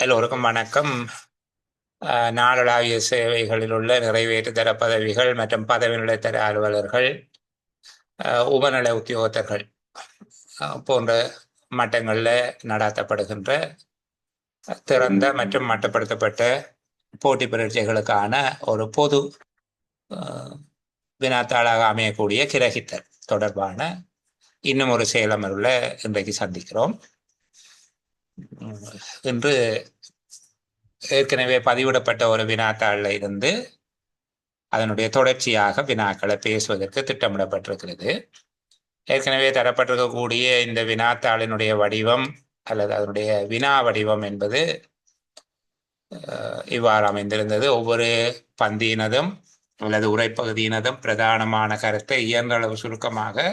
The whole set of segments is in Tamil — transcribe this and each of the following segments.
எல்லோருக்கும் வணக்கம். நாடளாவிய சேவைகளில் உள்ள நிறைவேற்றுதர பதவிகள் மற்றும் பதவி நிலைத்தர அலுவலர்கள், உபநல உத்தியோகத்தர்கள் போன்ற மட்டங்களில் நடாத்தப்படுகின்ற திறந்த மற்றும் மட்டுப்படுத்தப்பட்ட போட்டி பரீட்சைகளுக்கான ஒரு பொது வினாத்தாளாக அமையக்கூடிய கிரகித்தல் தொடர்பான இன்னும் ஒரு செயலமர்வுல இன்றைக்கு சந்திக்கிறோம். இன்று ஏற்கனவே பதிவிடப்பட்ட ஒரு வினாத்தாளில் இருந்து அதனுடைய தொடர்ச்சியாக வினாக்களை பேசுவதற்கு திட்டமிடப்பட்டிருக்கிறது. ஏற்கனவே தரப்பட்டிருக்கக்கூடிய இந்த வினாத்தாளினுடைய வடிவம் அல்லது அதனுடைய வினா வடிவம் என்பது இவ்வாறு அமைந்திருந்தது. ஒவ்வொரு பந்தியினதும் அல்லது உரைப்பகுதியினதும் பிரதானமான கருத்தை இயன்ற அளவு சுருக்கமாக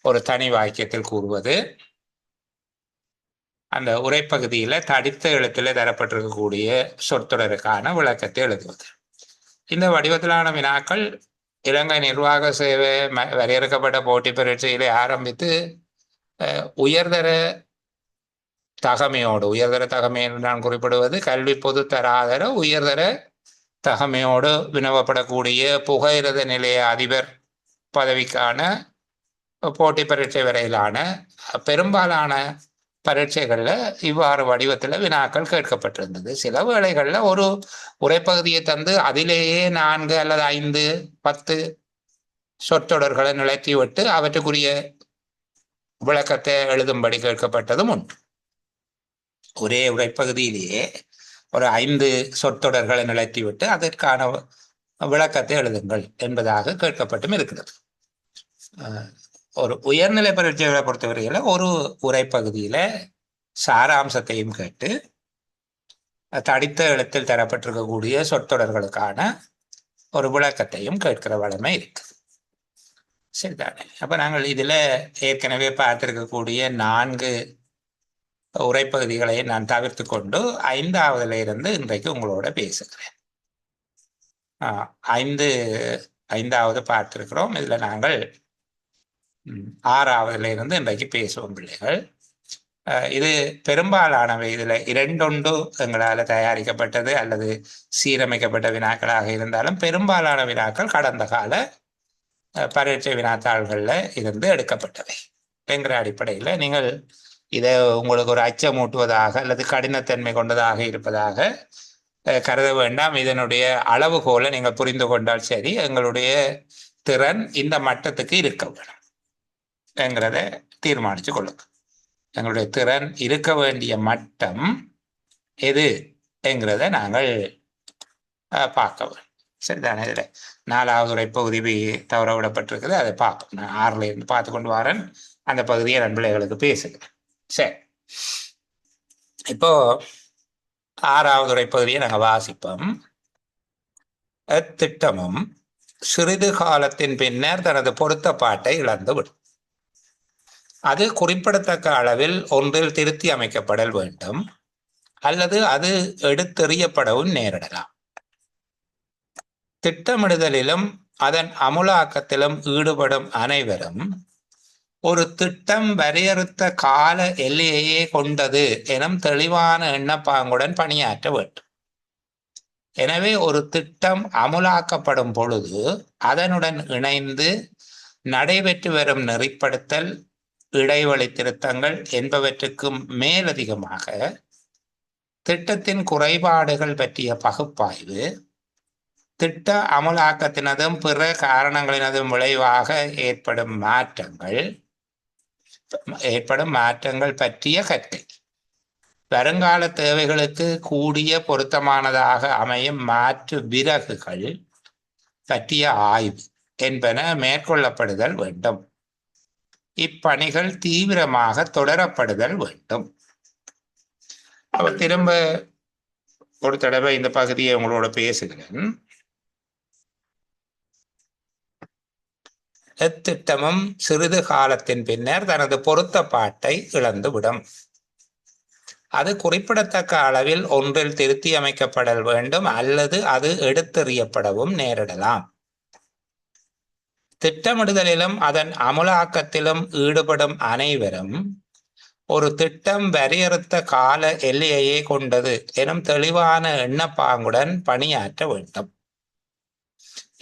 ஒரு தனி வாக்கியத்தில் கூறுவது, அந்த உரைப்பகுதியில தடித்த எழுத்தில் தரப்பட்டிருக்கக்கூடிய சொற்றொடருக்கான விளக்கத்தை எழுதுவது. இந்த வடிவத்திலான வினாக்கள் இலங்கை நிர்வாக சேவை வரையறுக்கப்பட்ட போட்டி பரீட்சையிலே ஆரம்பித்து உயர்தர தகமை என்று நான் குறிப்பிடுவது கல்வி பொது தராதர உயர்தர தகமையோடு வினவப்படக்கூடிய புகையிரத நிலைய அதிபர் பதவிக்கான போட்டி பரீட்சை வரையிலான பெரும்பாலான பரீட்சைகளில் இவ்வாறு வடிவத்தில் வினாக்கள் கேட்கப்பட்டிருந்தது. சில வேளைகளில் ஒரு உரைப்பகுதியை தந்து அதிலேயே 4 அல்லது 5, 10 சொற்றொடர்களை நிலைத்தி விட்டு அவற்றுக்குரிய விளக்கத்தை எழுதும்படி கேட்கப்பட்டதும் உண்டு. ஒரே உரைப்பகுதியிலேயே ஒரு 5 சொற்றொடர்களை நிலைத்தி விட்டு அதற்கான விளக்கத்தை எழுதுங்கள் என்பதாக கேட்கப்பட்டும் இருக்கிறது. ஒரு உயர்நிலை பரீட்சைகளை பொறுத்தவரையில் ஒரு உரைப்பகுதியில சாராம்சத்தையும் கேட்டு தடித்த எழுத்தில் தரப்பட்டிருக்கக்கூடிய சொற்றொடர்களுக்கான ஒரு விளக்கத்தையும் கேட்கிற வளமை இருக்கு. சரிதானே? அப்ப நாங்கள் இதுல ஏற்கனவே பார்த்திருக்கக்கூடிய 4 உரைப்பகுதிகளை நான் தவிர்த்து கொண்டு 5ஆவதுல இருந்து இன்றைக்கு உங்களோட பேசுகிறேன். 5வது பார்த்திருக்கிறோம். இதுல நாங்கள் 6ஆவதுல இருந்து இன்றைக்கு பேசுவோம் பிள்ளைகள். இது பெரும்பாலானவை இதில் 2 எங்களால் தயாரிக்கப்பட்டது அல்லது சீரமைக்கப்பட்ட வினாக்களாக இருந்தாலும் பெரும்பாலான வினாக்கள் கடந்த கால பரீட்சை வினாத்தாள்களில் இருந்து எடுக்கப்பட்டவை என்கிற அடிப்படையில் நீங்கள் இதை உங்களுக்கு ஒரு அச்சமூட்டுவதாக அல்லது கடினத்தன்மை கொண்டதாக இருப்பதாக கருத வேண்டாம். இதனுடைய அளவுகோலை நீங்கள் புரிந்து கொண்டால் சரி, எங்களுடைய திறன் இந்த மட்டத்துக்கு இருக்க வேணும் என்கிறத தீர்மானித்து கொள்ளுங்க. எங்களுடைய திறன் இருக்க வேண்டிய மட்டம் எது என்கிறத நாங்கள் பார்க்க வேண்டும். சரிதானே? இதில் 4வது உரைப்பகுதி தவற விடப்பட்டிருக்குது, அதை பார்ப்போம். நான் 6ல இருந்து பார்த்து கொண்டு வரேன். அந்த பகுதியை நன் பிள்ளைகளுக்கு பேசுகிறேன். சரி, இப்போ 6வது உரைப்பகுதியை நாங்கள் வாசிப்போம். திட்டமும் சிறிது காலத்தின் பின்னர் தனது பொருத்தப்பாட்டை இழந்துவிடும். அது குறிப்பிடத்தக்க அளவில் ஒன்றில் திருத்தி அமைக்கப்படல் வேண்டும் அல்லது அது எடுத்தெறியப்படவும் நேரிடலாம். திட்டமிடுதலிலும் அதன் அமுலாக்கத்திலும் ஈடுபடும் அனைவரும் ஒரு திட்டம் வரையறுத்த கால எல்லையையே கொண்டது எனும் தெளிவான எண்ணப்பாங்குடன் பணியாற்ற வேண்டும். எனவே ஒரு திட்டம் அமுலாக்கப்படும் பொழுது அதனுடன் இணைந்து நடைபெற்று வரும் நெறிப்படுத்தல், இடைவெளி திருத்தங்கள் என்பவற்றுக்கும் மேலதிகமாக திட்டத்தின் குறைபாடுகள் பற்றிய பகுப்பாய்வு, திட்ட அமலாக்கத்தினதும் பிற காரணங்களினதும் விளைவாக ஏற்படும் மாற்றங்கள் பற்றிய கற்கை, வருங்கால தேவைகளுக்கு கூடிய பொருத்தமானதாக அமையும் மாற்று விறகுகள் பற்றிய ஆய்வு என்பன மேற்கொள்ளப்படுதல் வேண்டும். இப்பணிகள் தீவிரமாக தொடரப்படுதல் வேண்டும். அவர் திரும்ப ஒரு தடவை இந்த பகுதியை உங்களோட பேசுகிறேன். எத்திட்டமும் சிறிது காலத்தின் பின்னர் தனது பொருத்தப்பாட்டை இழந்துவிடும். அது குறிப்பிடத்தக்க அளவில் ஒன்றில் திருத்தி அமைக்கப்படல் வேண்டும் அல்லது அது எடுத்தெறியப்படவும் நேரிடலாம். திட்டமிடுதலிலும் அதன் அமுலாக்கத்திலும் ஈடுபடும் அனைவரும் ஒரு திட்டம் வரையறுத்த கால எல்லையையே கொண்டது எனும் தெளிவான எண்ணப்பாங்குடன் பணியாற்ற வேண்டும்.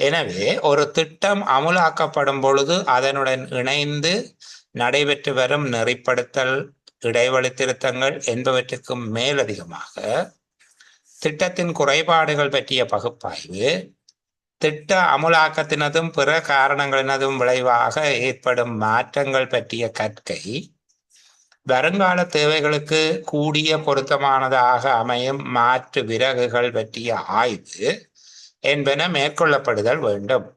எனவே ஒரு திட்டம் அமுலாக்கப்படும் பொழுது அதனுடன் இணைந்து நடைபெற்று வரும் நெறிப்படுத்தல், இடைவெளி திருத்தங்கள் என்பவற்றுக்கும் மேலதிகமாக திட்டத்தின் குறைபாடுகள் பற்றிய பகுப்பாய்வு, திட்ட அமுலாக்கத்தினதும் பிற காரணங்களினதும் விளைவாக ஏற்படும் மாற்றங்கள் பற்றிய கற்கை, வருங்கால தேவைகளுக்கு கூடிய பொருத்தமானதாக அமையும் மாற்று விறகுகள் பற்றிய ஆய்வு என்பன மேற்கொள்ளப்படுதல் வேண்டும்.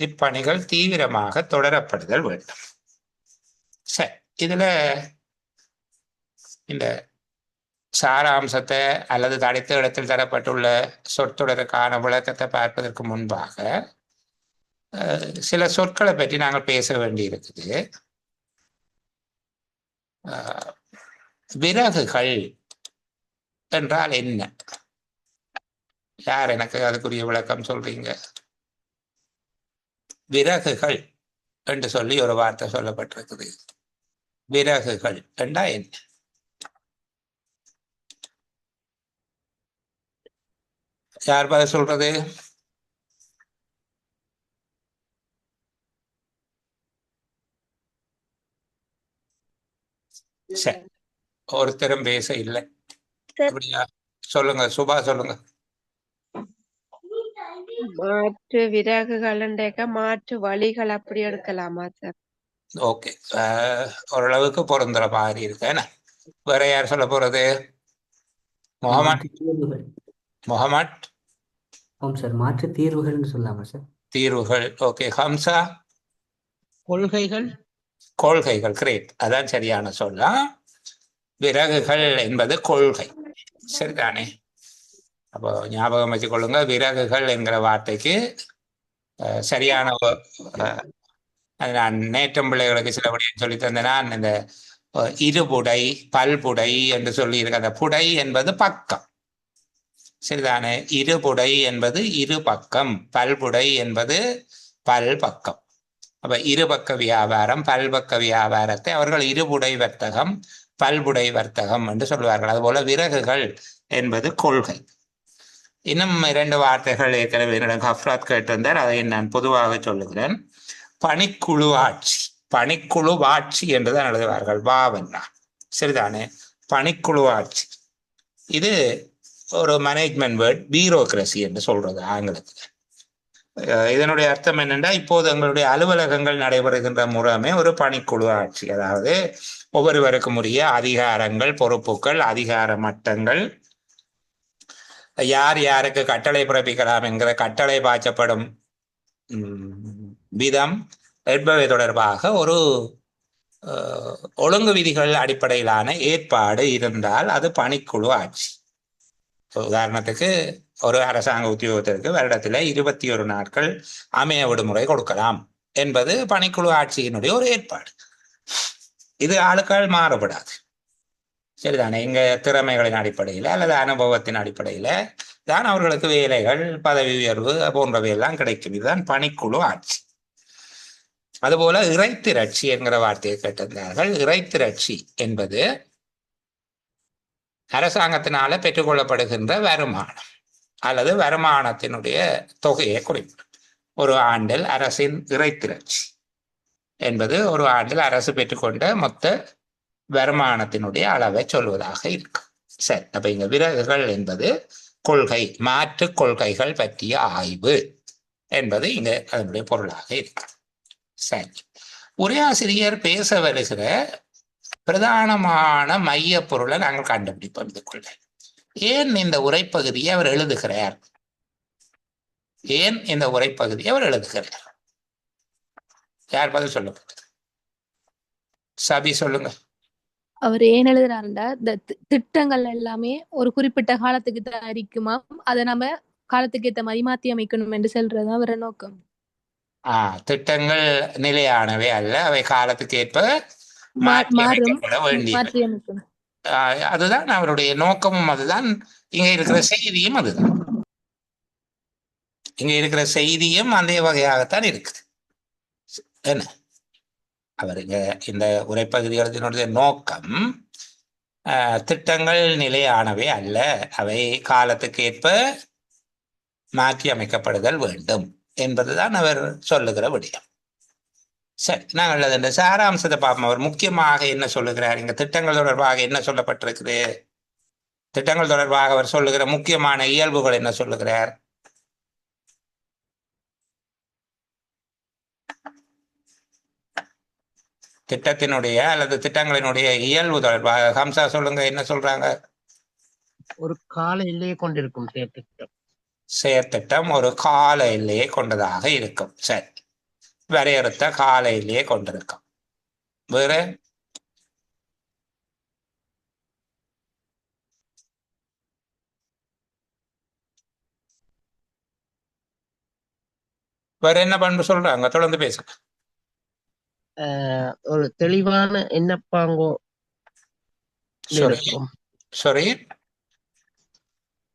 இப்பணிகள் தீவிரமாக தொடரப்படுதல் வேண்டும். சரி, இதுல இந்த சாராம்சத்தை அல்லது தடைத்த இடத்தில் தரப்பட்டுள்ள சொற்றொடருக்கான விளக்கத்தை பார்ப்பதற்கு முன்பாக சில சொற்களை பற்றி நாங்கள் பேச வேண்டி இருக்குது. விறகுகள் என்றால் என்ன? யார் எனக்கு அதுக்குரிய விளக்கம் சொல்றீங்க? விறகுகள் என்று சொல்லி ஒரு வார்த்தை சொல்லப்பட்டிருக்குது. விறகுகள் என்றா என்ன? யார் பதில் சொல்றது? சரி, ஒருத்தரும் பேச இல்லை. அப்படியா? சொல்லுங்க சுபா, சொல்லுங்க. மாற்று விறகுகள் மாற்று வழிகள் அப்படி எடுக்கலாமா சார்? ஓகே, ஓரளவுக்கு பொருந்துற மாதிரி இருக்கு. என்ன வேற யார் சொல்ல போறது? முகமட். முகமட். சார், மாற்று தீர்வுகள்னு சொல்லலாமா சார்? தீர்வுகள். ஓகே. ஹம்சா? கொள்கைகள். கொள்கைகள். கிரேட், அதான் சரியான சொல்லலாம். விறகுகள் என்பது கொள்கை, சரிதானே? அப்போ ஞாபகம் வச்சுக் கொள்ளுங்க, விறகுகள் என்கிற வார்த்தைக்கு சரியான நான் நேற்றம் பிள்ளைகளுக்கு சில விடயம் சொல்லி தந்தேன்னா, இந்த இருபுடை பல்புடை என்று சொல்லி இருக்க அந்த புடை என்பது பக்கம், சரிதானே? இருபுடை என்பது இரு பக்கம், பல்புடை என்பது பல் பக்கம். அப்ப இருபக்க வியாபாரம், பல்பக்க வியாபாரத்தை அவர்கள் இருபுடை வர்த்தகம், பல்புடை வர்த்தகம் என்று சொல்வார்கள். அதுபோல விறகுகள் என்பது கொள்கை. இன்னும் 2 வார்த்தைகள் ஏற்கனவே என்னிடம் ஹஃப்ராத் கேட்டிருந்தார், அதை நான் பொதுவாக சொல்லுகிறேன். பணிக்குழு ஆட்சி. பணிக்குழு ஆட்சி என்றுதான் எழுதுவார்கள், வாவன்னா, சரிதானே? பணிக்குழு ஆட்சி இது ஒரு மேனேஜ்மெண்ட் வேர்ட், பியூரோக்ரசி என்று சொல்றது ஆங்கிலத்தில். இதனுடைய அர்த்தம் என்னென்னா, இப்போது எங்களுடைய அலுவலகங்கள் நடைபெறுகின்ற முறைமே ஒரு பணிக்குழு ஆட்சி. அதாவது ஒவ்வொருவருக்கும் உரிய அதிகாரங்கள், பொறுப்புகள், அதிகார மட்டங்கள், யார் யாருக்கு கட்டளை பிறப்பிக்கலாம் என்கிற கட்டளை பாய்ச்சப்படும் விதம் என்பவை தொடர்பாக ஒரு ஒழுங்கு விதிகள் அடிப்படையிலான ஏற்பாடு இருந்தால் அது பணிக்குழு ஆட்சி. உதாரணத்துக்கு ஒரு அரசாங்க உத்தியோகத்திற்கு வருடத்தில் 21 நாட்கள் அமைய விடுமுறை கொடுக்கலாம் என்பது பணிக்குழு ஆட்சியினுடைய ஒரு ஏற்பாடு. இது ஆளுக்கள் மாறுபடாது, சரிதானே? இங்க திறமைகளின் அடிப்படையில் அல்லது அனுபவத்தின் அடிப்படையில தான் அவர்களுக்கு வேலைகள், பதவி உயர்வு போன்றவை எல்லாம் கிடைக்கும். இதுதான் பணிக்குழு ஆட்சி. அதுபோல இறைத்திரட்சி என்கிற வார்த்தையை கேட்டிருந்தார்கள். இறைத்திரட்சி என்பது அரசாங்கத்தினால பெற்றுக்கொள்ளப்படுகின்ற வருமானம் அல்லது வருமானத்தினுடைய தொகையை குறிப்பிடும். ஒரு ஆண்டில் அரசின் இறைத்திரட்சி என்பது ஒரு ஆண்டில் அரசு பெற்றுக்கொண்ட மொத்த வருமானத்தினுடைய அளவை சொல்வதாக இருக்கும். சரி, அப்ப இங்க விறகுகள் என்பது கொள்கை, மாற்று கொள்கைகள் பற்றிய ஆய்வு என்பது இங்க அதனுடைய பொருளாக இருக்கு. சரி, உரையாசிரியர் பேச வருகிற பிரதானமான மைய பொருளை நாங்கள் கண்டுபிடிப்போம் இதுக்குள்ள. ஏன் இந்த உரைப்பகுதியை அவர் எழுதுகிறார்? ஏன் இந்த உரைப்பகுதியை அவர் எழுதுகிறார்? யார் பதில் சொல்லப்பட்டது? சபி, சொல்லுங்க. அவர் ஏன் எழுதுறாருண்டா, இந்த திட்டங்கள் எல்லாமே ஒரு குறிப்பிட்ட காலத்துக்கு தயாரிக்குமா, அதை நம்ம காலத்துக்கு ஏற்ற மாதிரி மாற்றி அமைக்கணும் என்று சொல்றது அவர நோக்கம். திட்டங்கள் நிலையானவை அல்ல, அவை காலத்துக்கு ஏற்ப மாற்றி அமைக்கப்பட வேண்டியவை. அதுதான் அவருடைய நோக்கமும், அதுதான் இங்க இருக்கிற செய்தியும். அதுதான் இங்க இருக்கிற செய்தியும் அதே வகையாகத்தான் இருக்குது. என்ன அவருங்க இந்த உரைப்பகுதிகளினுடைய நோக்கம் திட்டங்கள் நிலையானவை அல்ல, அவை காலத்துக்கு ஏற்ப மாற்றி அமைக்கப்படுதல் வேண்டும் என்பதுதான் அவர் சொல்லுகிற விடயம். சரி, நாங்கள் அதன் சாராம்சத்தை பார்ப்போம். அவர் முக்கியமாக என்ன சொல்லுகிறார், இங்க திட்டங்கள் தொடர்பாக என்ன சொல்லப்பட்டிருக்குது, திட்டங்கள் தொடர்பாக அவர் சொல்லுகிற முக்கியமான இயல்புகள் என்ன சொல்லுகிறார்? திட்டத்தினுடைய அல்லது திட்டங்களினுடைய இயல்பு தொடர்பாக ஹம்சா சொல்லுங்க, என்ன சொல்றாங்க? ஒரு கால எல்லையை கொண்டிருக்கும் செயற்திட்டம். செயற்திட்டம் ஒரு கால எல்லையை கொண்டதாக இருக்கும். சரி, வரையறுத்த கால எல்லையை கொண்டிருக்கும். வேற வேற என்ன பண்பு சொல்றாங்க? தொடர்ந்து பேசுங்க. ஒரு தெளிவான எண்ணப்பாங்கோ சரி இருக்கும். சரி,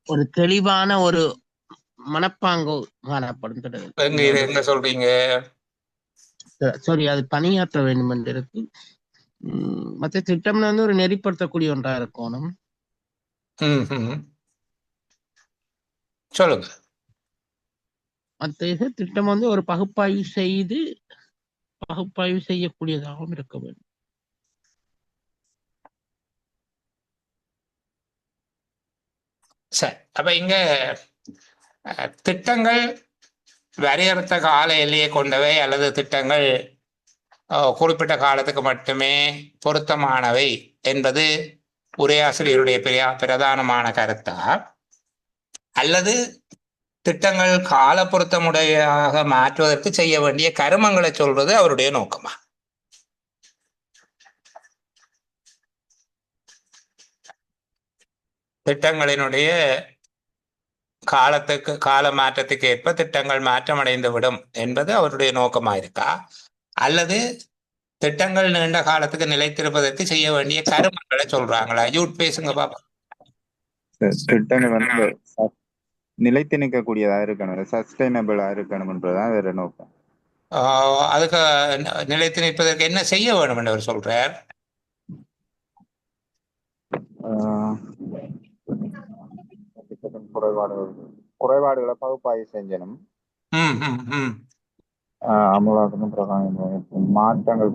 ஒரு தெளிவான ஒரு மனப்பாங்கோ காணப்படும். எங்க சொல்றீங்க? சரி, அது பணியாற்ற வேண்டும் என்று இருக்கு. மற்ற திட்டம்ல வந்து ஒரு நெறிப்படுத்தக்கூடிய ஒன்றா இருக்கணும். சொல்லுங்க. மற்ற திட்டம் வந்து ஒரு பகுப்பாய்வு செய்யக்கூடியதாகவும் இருக்க வேண்டும். சரி, அப்ப இங்க திட்டங்கள் வரையறுத்த கால எல்லையை கொண்டவை அல்லது திட்டங்கள் குறிப்பிட்ட காலத்துக்கு மட்டுமே பொருத்தமானவை என்பது உரையாசிரியருடைய பிரதானமான கருத்தா, அல்லது திட்டங்கள் கால பொருத்தமுடையாக மாற்றுவதற்கு செய்ய வேண்டிய கருமங்களை சொல்றது அவருடைய நோக்கமா? திட்டங்களினுடைய கால மாற்றத்துக்கு ஏற்ப திட்டங்கள் மாற்றமடைந்து விடும் என்பது அவருடைய நோக்கமா இருக்கா, அல்லது திட்டங்கள் நீண்ட காலத்துக்கு நிலைத்திருப்பதற்கு செய்ய வேண்டிய கருமங்களை சொல்றாங்களா? யூட் பேசுங்க பாப்பா. திட்டங்கள் வந்து நிலைத்து நிற்கக்கூடியதா இருக்கணும், சஸ்டைனபிளா இருக்கணும்ன்றதான் வேற நோக்கம். அதுக்கு நிலைத்து நிற்பதற்கு என்ன செய்ய வேணும் என்று அவர் சொல்றார்? குறைபாடுகளை பகுப்பாய்வு செஞ்சனும், அமலாக்கமும் மாற்றங்கள்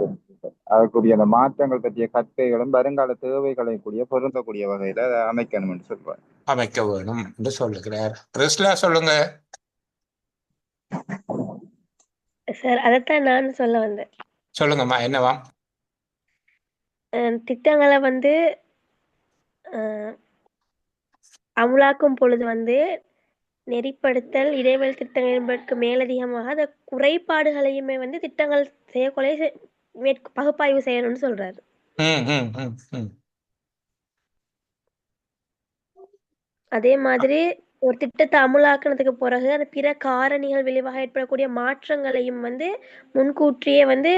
அதற்குரிய அந்த மாற்றங்கள் பற்றிய கற்கைகளும் வருங்கால தேவைகளை கூடிய பொருந்தக்கூடிய வகையில அமைக்கணும் என்று சொல்றார். அமைக்க வேணும் என்று சொல்லுகிறார். ரிஸ்லா சொல்லுங்க. சார், அதைத்தான் நான் சொல்ல வந்தேன். சொல்லுங்கம்மா, என்னவா? திட்டங்களை வந்து அமுலாக்கும் பொழுது வந்து நெறிப்படுத்தல் இடைவெளி திட்டங்கள் என்பதற்கு மேலதிகமாக அந்த குறைபாடுகளையுமே வந்து திட்டங்கள் செய்யக்கொலை பகுப்பாய்வு செய்யணும்னு சொல்றாரு. அதே மாதிரி ஒரு திட்டத்தை அமுலாக்குனதுக்கு பிறகு அந்த பிற காரணிகள் விளைவாக ஏற்படக்கூடிய மாற்றங்களையும் வந்து முன்கூட்டியே வந்து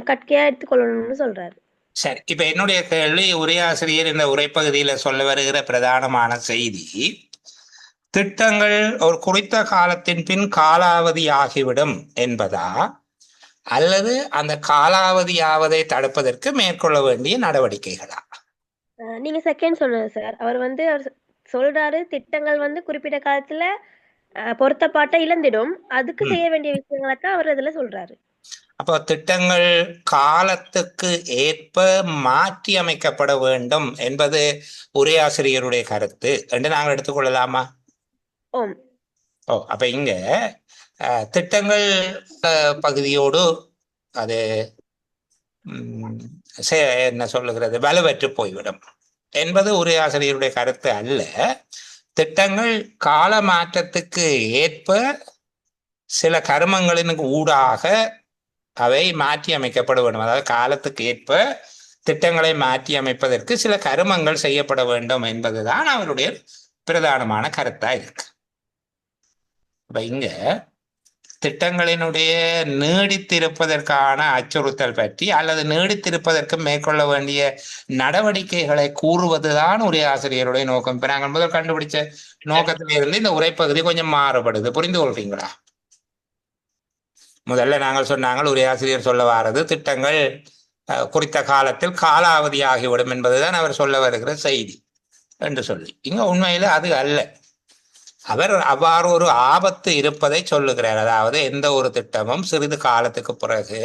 கட்கையா எடுத்துக்கொள்ளணும்னு சொல்றாரு. சரி, இப்ப என்னுடைய கேள்வி, உரையாசிரியர் இந்த உரைப்பகுதியில சொல்ல வருகிற பிரதானமான செய்தி, திட்டங்கள் ஒரு குறித்த காலத்தின் பின் காலாவதி ஆகிவிடும் என்பதா, அல்லது அந்த காலாவதியாவதை தடுப்பதற்கு மேற்கொள்ள வேண்டிய நடவடிக்கைகளா? நீங்க செகண்ட் சொன்னது சார். அவர் சொல்றாரு திட்டங்கள் வந்து குறிப்பிட்ட காலத்துல பொருத்தப்பாட்டை இழந்திடும், அதுக்கு செய்ய வேண்டிய விஷயங்களை தான் அவர் இதுல சொல்றாரு. அப்போ திட்டங்கள் காலத்துக்கு ஏற்ப மாற்றி அமைக்கப்பட வேண்டும் என்பது உரையாசிரியருடைய கருத்து என்று நாங்கள் எடுத்துக்கொள்ளலாமா? அப்ப இங்க திட்டங்கள் பகுதியோடு அது என்ன சொல்லுகிறது, வலுவற்று போய்விடும் என்பது உரையாசிரியருடைய கருத்து அல்ல. திட்டங்கள் கால மாற்றத்துக்கு ஏற்ப சில கருமங்களின் ஊடாக அவை மாற்றி அமைக்கப்பட வேண்டும். அதாவது காலத்துக்கு ஏற்ப திட்டங்களை மாற்றி அமைப்பதற்கு சில கருமங்கள் செய்யப்பட வேண்டும் என்பதுதான் அவருடைய பிரதானமான கருத்தா இருக்கு. இப்ப இங்க திட்டங்களினுடைய நீடித்திருப்பதற்கான அச்சுறுத்தல் பற்றி அல்லது நீடித்திருப்பதற்கு மேற்கொள்ள வேண்டிய நடவடிக்கைகளை கூறுவதுதான் உரையாசிரியருடைய நோக்கம். இப்ப நாங்கள் முதல் கண்டுபிடிச்ச நோக்கத்திலிருந்து இந்த உரைப்பகுதி கொஞ்சம் மாறுபடுது. புரிந்து கொள்றீங்களா? முதல்ல நாங்கள் சொன்னாங்கள் உரையாசிரியர் சொல்ல வாரது திட்டங்கள் குறித்த காலத்தில் காலாவதியாகிவிடும் என்பதுதான் அவர் சொல்ல வருகிற செய்தி என்று சொல்லி. இங்க உண்மையில அது அல்ல. அவர் அவ்வாறு ஒரு ஆபத்து இருப்பதை சொல்லுகிறார். அதாவது எந்த ஒரு திட்டமும் சிறிது காலத்துக்கு பிறகு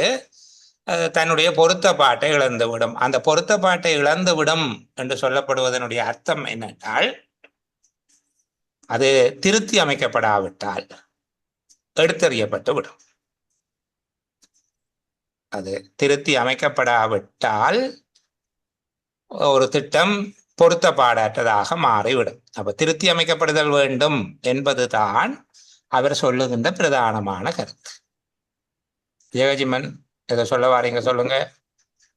தன்னுடைய பொருத்தப்பாட்டை இழந்துவிடும். அந்த பொருத்தப்பாட்டை இழந்துவிடும் என்று சொல்லப்படுவதனுடைய அர்த்தம் என்னென்றால், அது திருத்தி அமைக்கப்படாவிட்டால் எடுத்தறியப்பட்டு விடும். அது திருத்தி அமைக்கப்படாவிட்டால் ஒரு திட்டம் பொருத்தப்பாடற்றதாக மாறிவிடும். அப்ப திருத்தி அமைக்கப்படுதல் வேண்டும் என்பதுதான் அவர் சொல்லுகின்ற பிரதானமான கருத்து. ஜெகஜிமன் ஏதோ சொல்ல வாரீங்க, சொல்லுங்க.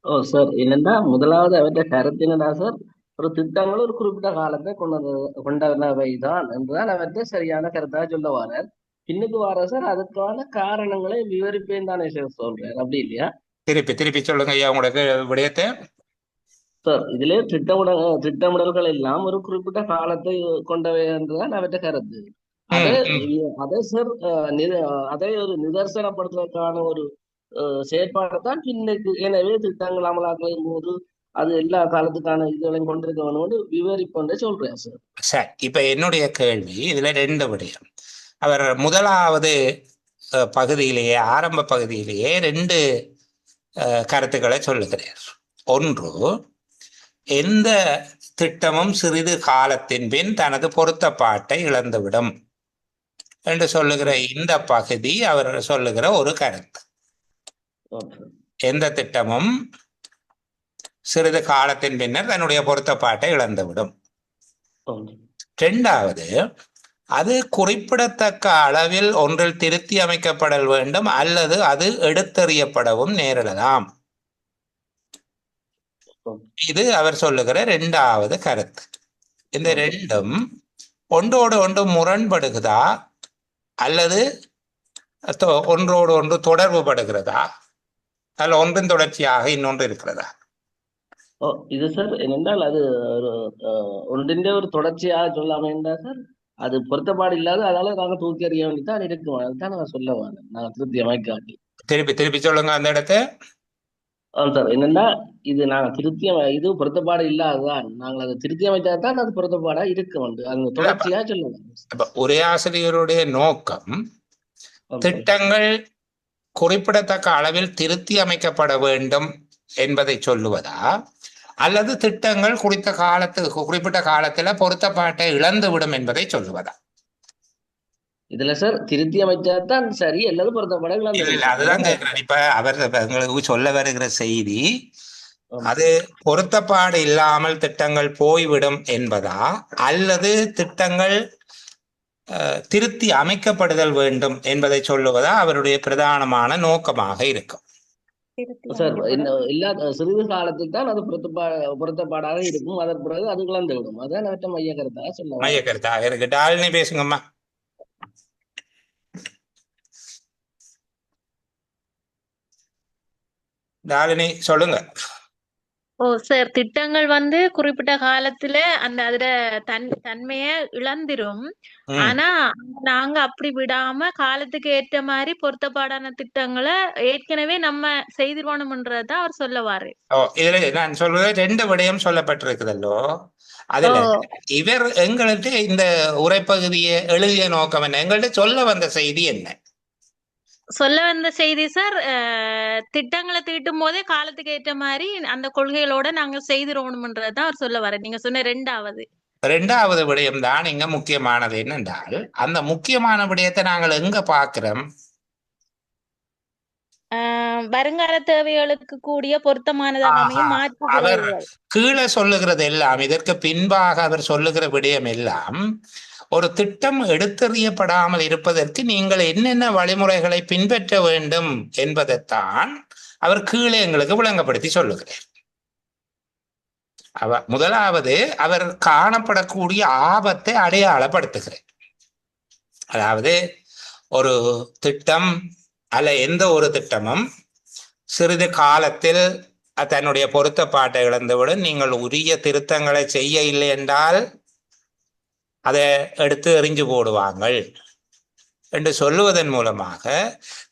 ஓ சார், என்னன்னா முதலாவது அவற்றை கருத்து என்னன்னா சார், ஒரு திட்டங்கள் ஒரு குறிப்பிட்ட காலத்தை கொண்டவைதான் என்றுதான் அவற்றை சரியான கருத்தாக சொல்ல வாரார். பின்னுக்கு வார சார் அதுக்கான காரணங்களை விவரிப்பேன் தானே சார் சொல்றாரு, அப்படி இல்லையா? திருப்பி சொல்லுங்க ஐயா உங்களுக்கு விடயத்தை. சார் இதுல திட்டமிடல்கள் எல்லாம் ஒரு குறிப்பிட்ட காலத்தை கொண்டவை என்றுதான் அவற்றை கருத்து. அதை சார் அதை ஒரு நிதர்சனப்படுத்துவதற்கான ஒரு செயற்பாடுதான் பின்னுக்கு. எனவே திட்டங்கள் அமலாக்கும் போது அது எல்லா காலத்துக்கான இதுகளையும் கொண்டிருக்க வேணும்னு விவரிப்பொன்றே சொல்றேன் சார். சரி, இப்ப என்னுடைய கேள்வி இதுல 2 விடயம். அவர் முதலாவது பகுதியிலேயே, ஆரம்ப பகுதியிலேயே 2 கருத்துக்களை சொல்லுகிறார். ஒன்று, எந்த திட்டமும் சிறிது காலத்தின் பின் தனது பொருத்தப்பாட்டை இழந்துவிடும் என்று சொல்லுகிற இந்த பகுதி அவர் சொல்லுகிற ஒரு கருத்து. எந்த திட்டமும் சிறிது காலத்தின் பின்னர் தன்னுடைய பொருத்தப்பாட்டை இழந்துவிடும். 2வது, அது குறிப்பிடத்தக்க அளவில் ஒன்றில் திருத்தி அமைக்கப்படல் வேண்டும் அல்லது அது எடுத்தறியப்படவும் நேரிடலாம். இது அவர் சொல்லுகிற 2வது கருத்து. இந்த 2ம் ஒன்றோடு ஒன்று முரண்படுகிறதா அல்லது ஒன்றோடு ஒன்று தொடர்பு படுகிறதா, அல்ல ஒன்றின் தொடர்ச்சியாக இன்னொன்று இருக்கிறதா? இது சார் என்னென்றால் அது ஒன்றின் ஒரு தொடர்ச்சியாக சொல்லாம என்றா சார், அது பொருத்தப்பாடு இல்லாத, அதனால நாங்க தூக்கி அறிய வேண்டிதான் இருக்கும். அதுதான் நான் சொல்ல வரேன். நாங்க திருப்தி அமைக்காட்டி திருப்பி சொல்லுங்க அந்த இடத்தை. சார் என்னன்னா, இது நாங்க இது பொருத்தப்பாடு இல்லாததான், நாங்கள் அதை திருத்தி அமைச்சாதான் அது பொருத்தப்பாடா இருக்க வேண்டும். அது தொடர்ச்சியா சொல்லுவாங்க. உரையாசிரியருடைய நோக்கம் திட்டங்கள் குறிப்பிடத்தக்க அளவில் திருத்தி அமைக்கப்பட வேண்டும் என்பதை சொல்லுவதா, அல்லது திட்டங்கள் குறிப்பிட்ட காலத்துல பொருத்தப்பாட்டை இழந்துவிடும் என்பதை சொல்லுவதா? இதுல சார் திருத்தி அமைச்சாதான் சரி, அல்லது பொருத்தப்பாடை இல்ல, அதுதான் கேட்கிறேன். இப்ப அவர் எங்களுக்கு சொல்ல வருகிற செய்தி, அது பொருத்தப்பாடு இல்லாமல் திட்டங்கள் போய்விடும் என்பதா, அல்லது திட்டங்கள் திருத்தி அமைக்கப்படுதல் வேண்டும் என்பதை சொல்லுவதா அவருடைய பிரதானமான நோக்கமாக இருக்கும்? சார் இல்லாத சிறிது காலத்துக்கு தான் அது பொருத்தப்பாடாக இருக்கும், அதன் பிறகு அது இழந்து விடும். அதான் அவற்றை மைய கருத்தாக இருக்கு. டாலினி பேசுங்கம்மா. டாலினி சொல்லுங்க. சார், திட்டங்கள் குறிப்பிட்ட காலத்துல அதுல தன்மைய இழந்துரும். ஆனா நாங்க அப்படி விடாம காலத்துக்கு ஏற்ற மாதிரி பொருத்தப்பாடான திட்டங்களை ஏற்கனவே நம்ம செய்திருவோம்ன்றதான் அவர் சொல்ல வாரு. இதுல நான் சொல்றது 2 விடயம் சொல்லப்பட்டிருக்குதல்லோ, அதுல இவர் எங்கள்கிட்ட இந்த உரைப்பகுதியை எழுதிய நோக்கம் என்ன, எங்கள்கிட்ட சொல்ல வந்த செய்தி என்ன? சொல்ல வந்த செய்தி சார், திட்டங்களை தீட்டும் போதே காலத்துக்கு ஏற்ற மாதிரி அந்த கொள்கைகளோட நாங்க செய்திருவோம்ன்றதான் அவர் சொல்ல வர. நீங்க சொன்ன 2வது விடயம் தான் இங்க முக்கியமானது. என்னென்றால், அந்த முக்கியமான விடயத்தை நாங்கள் எங்க பாக்குறோம்? வருங்கால தேவைகளுக்கு கூடிய பொருத்தமானதாக அவர் கீழே சொல்லுகிறது எல்லாம், இதற்கு பின்பாக அவர் சொல்லுகிற விடயம் எல்லாம், ஒரு திட்டம் எடுத்தறியப்படாமல் இருப்பதற்கு நீங்கள் என்னென்ன வழிமுறைகளை பின்பற்ற வேண்டும் என்பதைத்தான் அவர் கீழே எங்களுக்கு விளங்கப்படுத்தி சொல்லுகிறார். முதலாவது, அவர் காணப்படக்கூடிய ஆபத்தை அடையாளப்படுத்துகிறார். அதாவது ஒரு திட்டம் அல்ல எந்த ஒரு திட்டமும் சிறிது காலத்தில் தன்னுடைய பொருத்தப்பாட்டை இழந்துவிடும். நீங்கள் உரிய திருத்தங்களை செய்ய இல்லை என்றால் அதை எடுத்து எறிஞ்சு போடுவாங்கள் என்று சொல்லுவதன் மூலமாக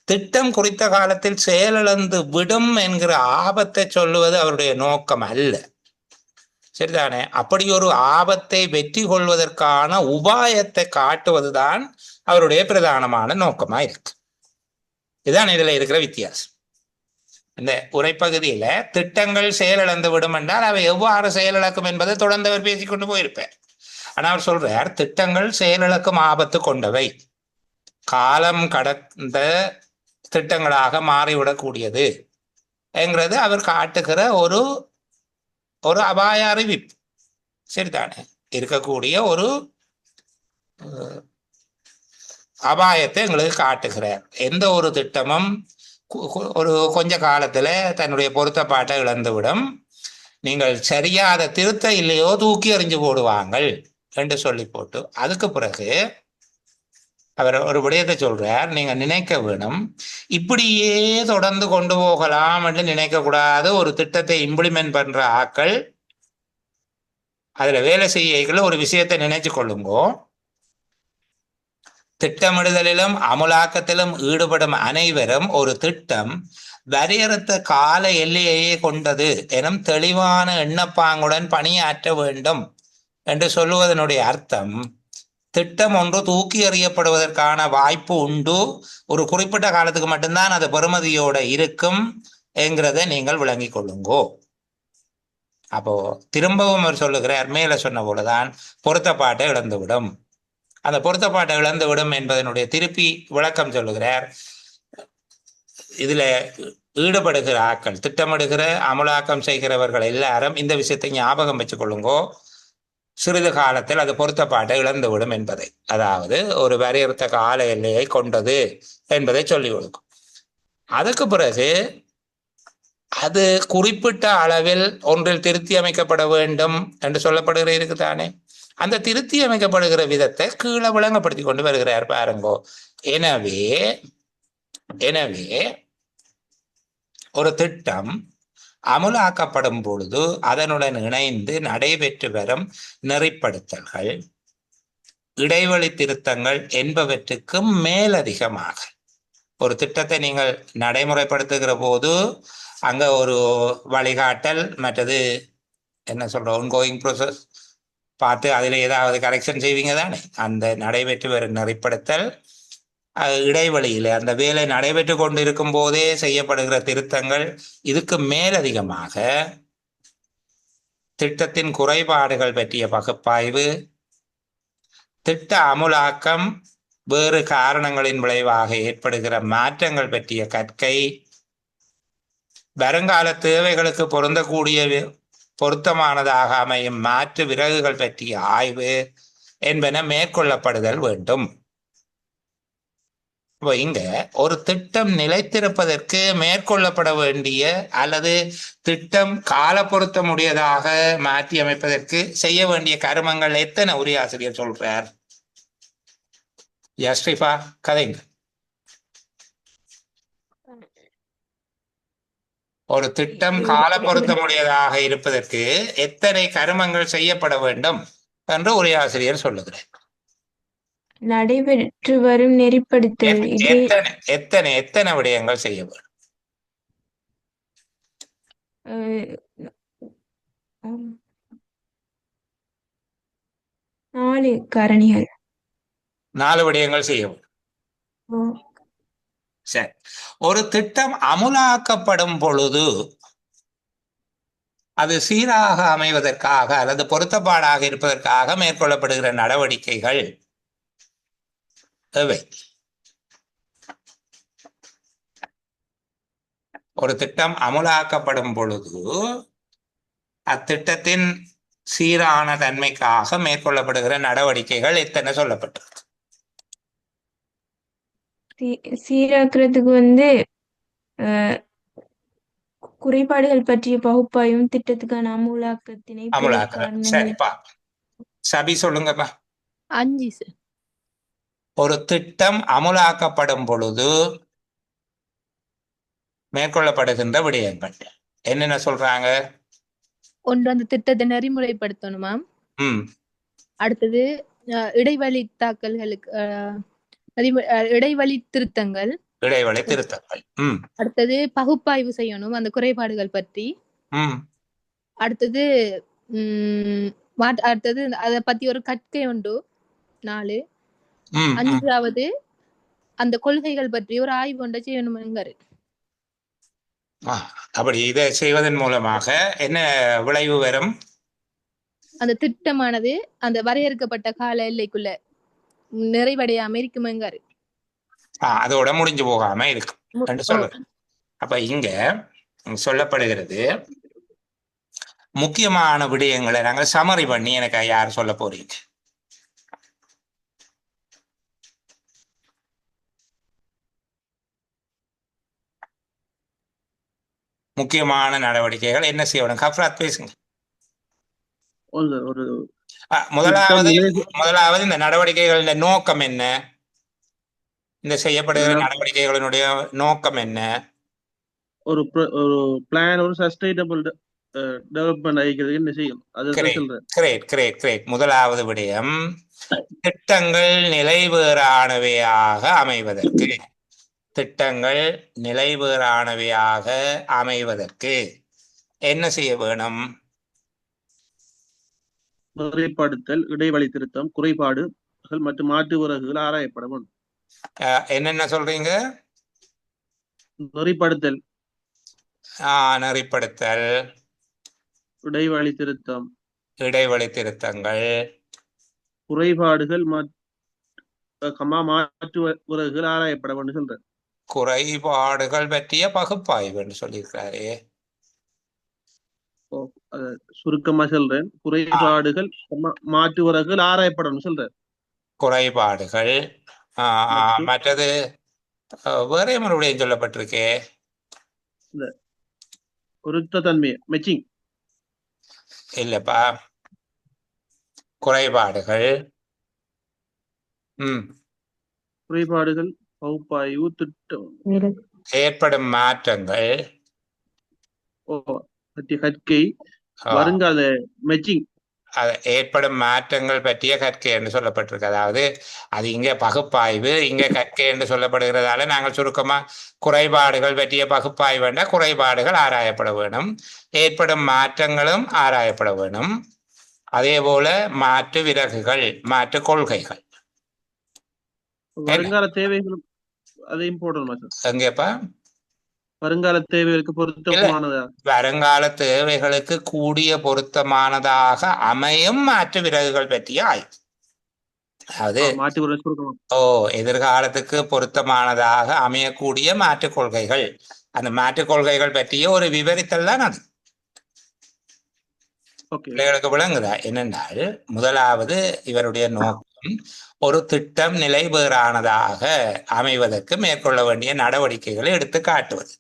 திட்டம் குறித்த காலத்தில் செயலிழந்து விடும் என்கிற ஆபத்தை சொல்லுவது அவருடைய நோக்கம் அல்ல. சரிதானே? அப்படி ஒரு ஆபத்தை வெற்றி கொள்வதற்கான உபாயத்தை காட்டுவதுதான் அவருடைய பிரதானமான நோக்கமா இருக்கு. இதுதான் இதுல இருக்கிற வித்தியாசம். இந்த உரைப்பகுதியில திட்டங்கள் செயலிழந்து விடும் என்றால் அவை எவ்வாறு செயலிழக்கும் என்பதை தொடர்ந்து அவர் பேசிக்கொண்டு போயிருப்பார். ஆனா அவர் சொல்றார், திட்டங்கள் செயலிழக்கும் ஆபத்து கொண்டவை, காலம் கடந்த திட்டங்களாக மாறிவிடக்கூடியது என்கிறது அவர் காட்டுகிற ஒரு ஒரு அபாய அறிவிப்பு. சரிதானே? இருக்கக்கூடிய ஒரு அபாயத்தை எங்களுக்கு காட்டுகிறார். எந்த ஒரு திட்டமும் ஒரு கொஞ்ச காலத்துல தன்னுடைய பொருத்தப்பாட்டை இழந்துவிடும். நீங்கள் சரியா அதை திருத்த இல்லையோ தூக்கி எறிஞ்சு போடுவாங்கள் என்று சொல்லி போட்டு அதுக்கு பிறகு அவர் ஒரு விடயத்தை சொல்றார், நீங்க நினைக்க வேணும் இப்படியே தொடர்ந்து கொண்டு போகலாம் என்று நினைக்க கூடாது. ஒரு திட்டத்தை இம்ப்ளிமெண்ட் பண்ற ஆக்கள் அதுல வேலை செய்யல ஒரு விஷயத்தை நினைச்சு கொள்ளுங்கோ, திட்டமிடுதலிலும் அமுலாக்கத்திலும் ஈடுபடும் அனைவரும் ஒரு திட்டம் வரையறுத்த கால எல்லையையே கொண்டது எனும் தெளிவான எண்ணப்பாங்குடன் பணியாற்ற வேண்டும் என்று சொல்லுவதனுடைய அர்த்தம், திட்டம் ஒன்று தூக்கி எறியப்படுவதற்கான வாய்ப்பு உண்டு, ஒரு குறிப்பிட்ட காலத்துக்கு மட்டும்தான் அது பெறுமதியோட இருக்கும் என்கிறத நீங்கள் விளங்கிக் கொள்ளுங்கோ. அப்போ திரும்பவும் அவர் சொல்லுகிறார், மேல சொன்ன போலதான் பொருத்தப்பாட்டை இழந்துவிடும். அந்த பொருத்தப்பாட்டை இழந்துவிடும் என்பதனுடைய திருப்பி விளக்கம் சொல்லுகிறார். இதுல ஈடுபடுகிற ஆக்கள், திட்டமிடுகிற அமலாக்கம் செய்கிறவர்கள் எல்லாரும் இந்த விஷயத்தை ஞாபகம் வச்சுக் கொள்ளுங்கோ, சிறிது காலத்தில் அது பொருத்தப்பாட்டை இழந்துவிடும் என்பதை, அதாவது ஒரு வரையறுத்த கால எல்லையை கொண்டது என்பதை சொல்லிக் கொடுக்கும். அதுக்கு பிறகு அது குறிப்பிட்ட அளவில் ஒன்றில் திருத்தி அமைக்கப்பட வேண்டும் என்று சொல்லப்படுகிற இருக்குதானே, அந்த திருத்தி அமைக்கப்படுகிற விதத்தை கீழே விளங்கப்படுத்தி கொண்டு வருகிறார் பாருங்கோ. எனவே ஒரு திட்டம் அமுலாக்கப்படும் பொழுது அதனுடன் இணைந்து நடைபெற்று வரும் நெறிப்படுத்தல்கள், இடைவெளி திருத்தங்கள் என்பவற்றுக்கு மேலதிகமாக ஒரு திட்டத்தை நீங்கள் நடைமுறைப்படுத்துகிற போது அங்க ஒரு வழிகாட்டல், மற்றது என்ன சொல்ற ஒன்கோயிங் ப்ரோசஸ் பார்த்து அதில் ஏதாவது கரெக்ஷன் செய்வீங்க தானே, அந்த நடைபெற்று வரும் நெறிப்படுத்தல், இடைவெளியில் அந்த வேலை நடைபெற்று கொண்டிருக்கும் போதே செய்யப்படுகிற திருத்தங்கள், இதுக்கு மேலதிகமாக திட்டத்தின் குறைபாடுகள் பற்றிய பகுப்பாய்வு, திட்ட அமுலாக்கம், வேறு காரணங்களின் விளைவாக ஏற்படுகிற மாற்றங்கள் பற்றிய கற்கை, வருங்கால தேவைகளுக்கு பொருத்தமானதாக அமையும் மாற்று விறகுகள் பற்றிய ஆய்வு என்பன மேற்கொள்ளப்படுதல் வேண்டும். இங்க ஒரு திட்டம் நிலைத்திருப்பதற்கு மேற்கொள்ளப்பட வேண்டிய அல்லது திட்டம் கால பொருத்தமுடையதாக மாற்றி அமைப்பதற்கு செய்ய வேண்டிய கருமங்கள் எத்தனை உரையாசிரியர் சொல்றார்? யஸ்ரிஃபா கதைங்க. ஒரு திட்டம் கால பொருத்தமுடையதாக இருப்பதற்கு எத்தனை கருமங்கள் செய்யப்பட வேண்டும் என்று உரையாசிரியர் சொல்லுகிறார். நடைபெற்று வரும் நெறிப்படுத்தல் எத்தனை விடயங்கள் செய்ய வேண்டும்? 4 காரணிகள், 4 விடயங்கள் செய்ய வேண்டும். சரி, ஒரு திட்டம் அமுலாக்கப்படும் பொழுது அது சீராக அமைவதற்காக அல்லது பொருத்தப்பாடாக இருப்பதற்காக மேற்கொள்ளப்படுகிற நடவடிக்கைகள் எவை? ஒரு திட்டம் அமுலாக்கப்படும் பொழுது அத்திட்டத்தின் சீரான தன்மைக்காக மேற்கொள்ளப்படுகிற நடவடிக்கைகள் எத்தனை சொல்லப்பட்டிருக்கு? சீராக்குறதுக்கு குறைபாடுகள் பற்றிய பகுப்பாயும் திட்டத்துக்கான அமுலாக்கத்தினை சரிப்பா, சபி சொல்லுங்கப்பா. 5 சார். ஒரு திட்டம் அமுலாக்கப்படும் பொழுது மேற்கொள்ளப்படுகின்ற விடயங்கள் என்னென்ன சொல்றாங்க? ஒன்று, அந்த திட்டத்தை நெறிமுறைப்படுத்தணுமா. அடுத்தது இடைவெளி தாக்கல்களுக்கு இடைவெளி திருத்தங்கள், இடைவெளி திருத்தங்கள். அடுத்தது பகுப்பாய்வு செய்யணும் அந்த குறைபாடுகள் பற்றி, அடுத்தது அடுத்தது அதை பத்தி ஒரு கற்கை உண்டு 4, 5வது அந்த கொள்கைகள் பற்றி ஒரு ஆய்வு ஒன்றை செய்யணும்ங்காரு. அப்படி இதை செய்வதன் மூலமாக என்ன விளைவு வரும்? அந்த திட்டமானது அந்த வரையறுக்கப்பட்ட கால எல்லைக்குள்ள நிறைவடையாம இருக்குமேங்காரு. அதோட முடிஞ்சு போகாம இருக்கும் என்று சொல்றேன். அப்ப இங்க சொல்லப்படுகிறது முக்கியமான விடயங்களை நாங்கள் சமரி பண்ணி எனக்கு யார் சொல்ல போறீங்க? முக்கியமான நடவடிக்கைகள் என்ன செய்யணும்? கஃப்ராத் பேசுங்க. முதலாவது இந்த நடவடிக்கைகளின் நோக்கம் என்ன? இந்த செய்யப்படுகிற நடவடிக்கைகளினுடைய நோக்கம் என்ன? ஒரு பிளான், ஒரு சஸ்டைனபிள் டெவலப்மெண்ட் ஆகிக்கிறது என்ன செய்யும்? கிரேட். முதலாவது விடயம் திட்டங்கள் நிலைவேறானவையாக அமைவதற்கு, திட்டங்கள் நிலைவேறானவையாக அமைவதற்கு என்ன செய்ய வேணும்? நெறிப்படுத்தல், இடைவெளி திருத்தம், குறைபாடுகள் மற்றும் மாற்று விறகுகள் ஆராயப்பட வேண்டும். என்னென்ன சொல்றீங்க? நெறிப்படுத்தல், நெறிப்படுத்தல், இடைவெளி திருத்தம், இடைவெளி திருத்தங்கள், குறைபாடுகள் மாற்று விறகுகள் ஆராயப்பட வேண்டும் சொல்ற. குறைபாடுகள் பற்றிய பகுப்பாய்வு என்று சொல்லியிருக்காரு. சுருக்கமா சொல்றேன். குறைபாடுகள் மாற்று விறகுகள் ஆராயப்படணும் சொல்ற. குறைபாடுகள், மற்றது வேற மறுபடியும் சொல்லப்பட்டிருக்கே பொருத்த தன்மை, மெச்சிங் இல்லப்பா. குறைபாடுகள், குறைபாடுகள், பகுப்பாய்வு, திட்டம், ஏற்படும் மாற்றங்கள், கற்கை, வருங்கால மெச்சிங், ஏற்படும் மாற்றங்கள் பற்றிய கற்கை என்று சொல்லப்பட்டிருக்கு. அதாவது அது இங்க பகுப்பாய்வு, இங்க கற்கை என்று சொல்லப்படுகிறதால நாங்கள் சுருக்கமா குறைபாடுகள் பற்றிய பகுப்பாய்வு என்ற குறைபாடுகள் ஆராயப்பட வேணும், ஏற்படும் மாற்றங்களும் ஆராயப்பட வேணும். அதே போல மாற்று விறகுகள், மாற்று கொள்கைகள், வருங்கால தேவைகளும் அதையும் போடணும். எங்கேப்பா? வருங்கால தேவைகளுக்கு பொருத்தமானதா, வருங்கால தேவைகளுக்கு கூடிய பொருத்தமானதாக அமையும் மாற்று விறகுகள் பற்றிய ஆய்வு. அதாவது எதிர்காலத்துக்கு பொருத்தமானதாக அமையக்கூடிய மாற்று கொள்கைகள், அந்த மாற்று கொள்கைகள் பற்றிய ஒரு விவரித்தல் தான் அது. பிள்ளைகளுக்கு விளங்குதா? என்னென்றால் முதலாவது இவருடைய நோக்கம் ஒரு திட்டம் நிலைவேறானதாக அமைவதற்கு மேற்கொள்ள வேண்டிய நடவடிக்கைகளை எடுத்து காட்டுவது.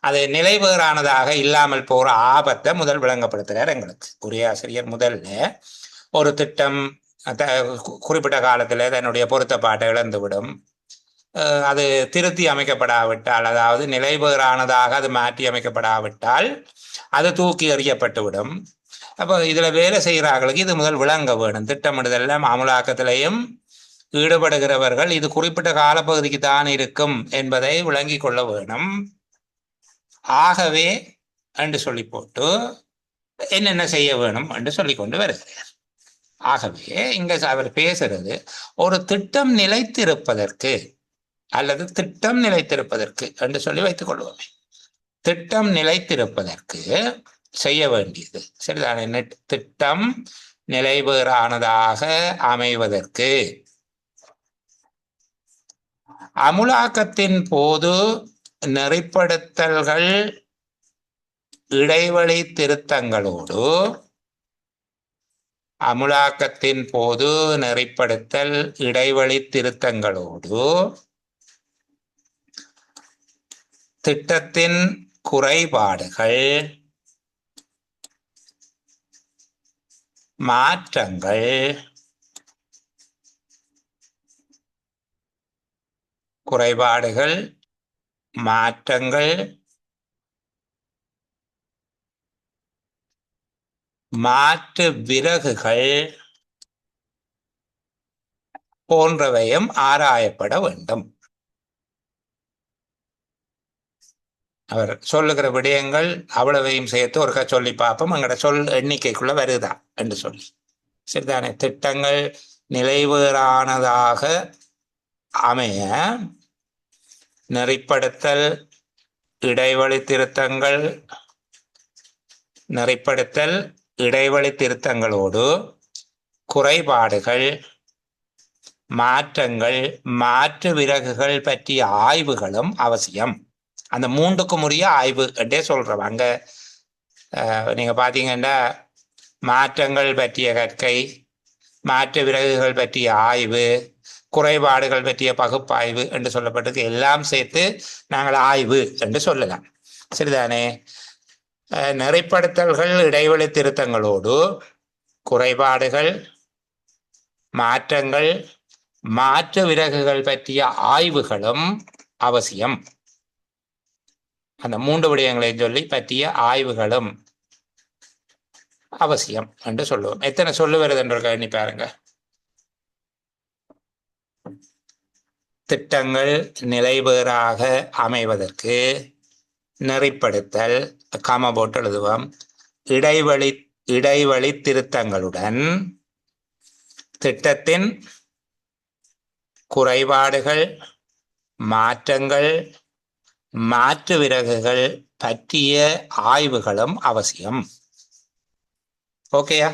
அது நிலைவேறானதாக இல்லாமல் போற ஆபத்தை முதல் விளங்கப்படுத்துகிறார் எங்களுக்கு உரையாசிரியர். முதல்ல ஒரு திட்டம் குறிப்பிட்ட காலத்துல தன்னுடைய பொருத்தப்பாட்டை இழந்துவிடும், அது திருத்தி அமைக்கப்படாவிட்டால், அதாவது நிலைவேறானதாக அது மாற்றி அமைக்கப்படாவிட்டால் அது தூக்கி எறியப்பட்டுவிடும். அப்போ இதுல வேலை செய்கிறார்களுக்கு இது முதல் விளங்க வேணும். திட்டமிடுதல் அமலாக்கத்திலையும் ஈடுபடுகிறவர்கள் இது குறிப்பிட்ட காலப்பகுதிக்கு தான் இருக்கும் என்பதை விளங்கி கொள்ள வேணும். ஆகவே என்று சொல்லி போட்டு என்னென்ன செய்ய வேணும் என்று சொல்லிக்கொண்டு வருகிறார். ஆகவே இங்க அவர் பேசுறது ஒரு திட்டம் நிலைத்திருப்பதற்கு அல்லது திட்டம் நிலைத்திருப்பதற்கு என்று சொல்லி வைத்துக் கொள்வோமே. திட்டம் நிலைத்திருப்பதற்கு செய்ய வேண்டியது சரிதானே? திட்டம் நிலைவேறானதாக அமைவதற்கு அமுலாக்கத்தின் போது நெறிப்படுத்தல்கள், இடைவெளி திருத்தங்களோடு, அமுலாக்கத்தின் போது நெறிப்படுத்தல், இடைவெளி திருத்தங்களோடு திட்டத்தின் குறைபாடுகள், மாற்றங்கள், குறைபாடுகள், மாற்றங்கள், மாற்று விறகுகள், போன்றவையும் ஆராயப்பட வேண்டும். அவர் சொல்லுகிற விடயங்கள் அவ்வளவையும் சேர்த்து ஒருக்கா சொல்லி பார்ப்போம், எங்கட சொல் எண்ணிக்கைக்குள்ள வருதா என்று சொல்லி. சரிதானே? திட்டங்கள் நிலைவேறானதாக அமைய நெறிப்படுத்தல், இடைவெளி திருத்தங்கள், நெறிப்படுத்தல் இடைவெளி திருத்தங்களோடு குறைபாடுகள், மாற்றங்கள், மாற்று விறகுகள் பற்றிய ஆய்வுகளும் அவசியம். அந்த மூன்றுக்கும் உரிய ஆய்வு என்றே சொல்றோம். அங்க நீங்க பாத்தீங்கன்னா மாற்றங்கள் பற்றிய கற்கை, மாற்று விறகுகள் பற்றிய ஆய்வு, குறைபாடுகள் பற்றிய பகுப்பாய்வு என்று சொல்லப்பட்டது எல்லாம் சேர்த்து நாங்கள் ஆய்வு என்று சொல்லலாம். சரிதானே? நெறிப்படுத்தல்கள் இடைவெளி திருத்தங்களோடு குறைபாடுகள், மாற்றங்கள், மாற்று விறகுகள் பற்றிய ஆய்வுகளும் அவசியம். அந்த மூன்று விடயங்களை சொல்லி பற்றிய ஆய்வுகளும் அவசியம் என்று சொல்லுவோம். எத்தனை சொல்லு வருது என்ற எண்ணி பாருங்க. திட்டங்கள் நிலைவேறாக அமைவதற்கு நெறிப்படுத்தல், காம போட்டு எழுதுவோம், இடைவெளி திருத்தங்களுடன் திட்டத்தின் குறைபாடுகள், மாற்றங்கள், மாற்று விறகுகள் பற்றிய ஆய்வுகளும் அவசியம். ஓகேயா?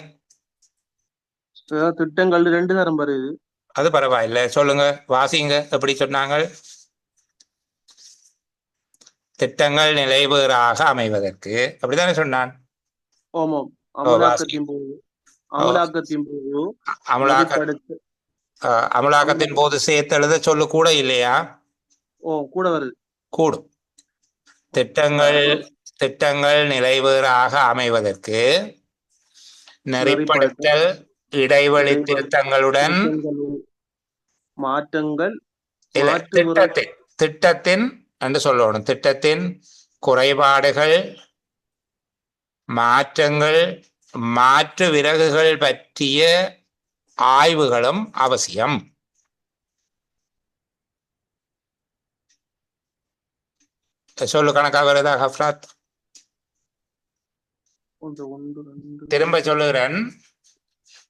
திட்டங்கள் 2 தரம் வருது. அது பரவாயில்ல, சொல்லுங்க, வாசிங்க. எப்படி சொன்னாங்க? திட்டங்கள் நிலைவேறாக அமைவதற்கு, அப்படித்தானே சொன்னான்? ஆமாம். அமலாக்கத்தின் போது அமலாக்கத்தின் போது சேர்த்து எழுத சொல்லு கூட இல்லையா? கூட வருது. கூடும். திட்டங்கள் நிலைவேறாக அமைவதற்கு நெறிப்படுத்தல் இடைவெளி திருத்தங்களுடன் மாற்றங்கள், திட்டத்தின் என்று சொல்லணும். திட்டத்தின் குறைபாடுகள், மாற்றங்கள், மாற்று விறகுகள் பற்றிய ஆய்வுகளும் அவசியம். சொல்லு, கணக்கா வருதா ஹஃப்ராத்? திரும்ப சொல்லுகிறேன்.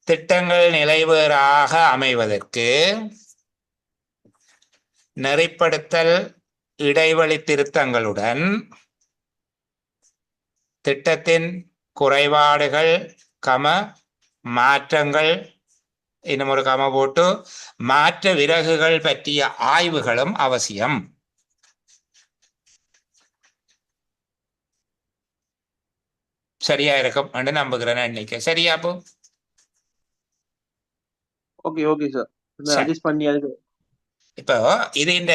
திட்டங்கள் நிலைவேறாக அமைவதற்கு நெறிப்படுத்தல் இடைவெளி திருத்தங்களுடன் திட்டத்தின் குறைபாடுகள், மாற்றங்கள், இன்னும் ஒரு கம போட்டு மாற்று விறகுகள் பற்றிய ஆய்வுகளும் அவசியம். சரியா இருக்கும் என்று நம்புகிறேன். இன்னைக்கு சரியா? போ. Okay sir. அட்ஜஸ்ட் பண்ணி அதுக்கு இப்போ இது இந்த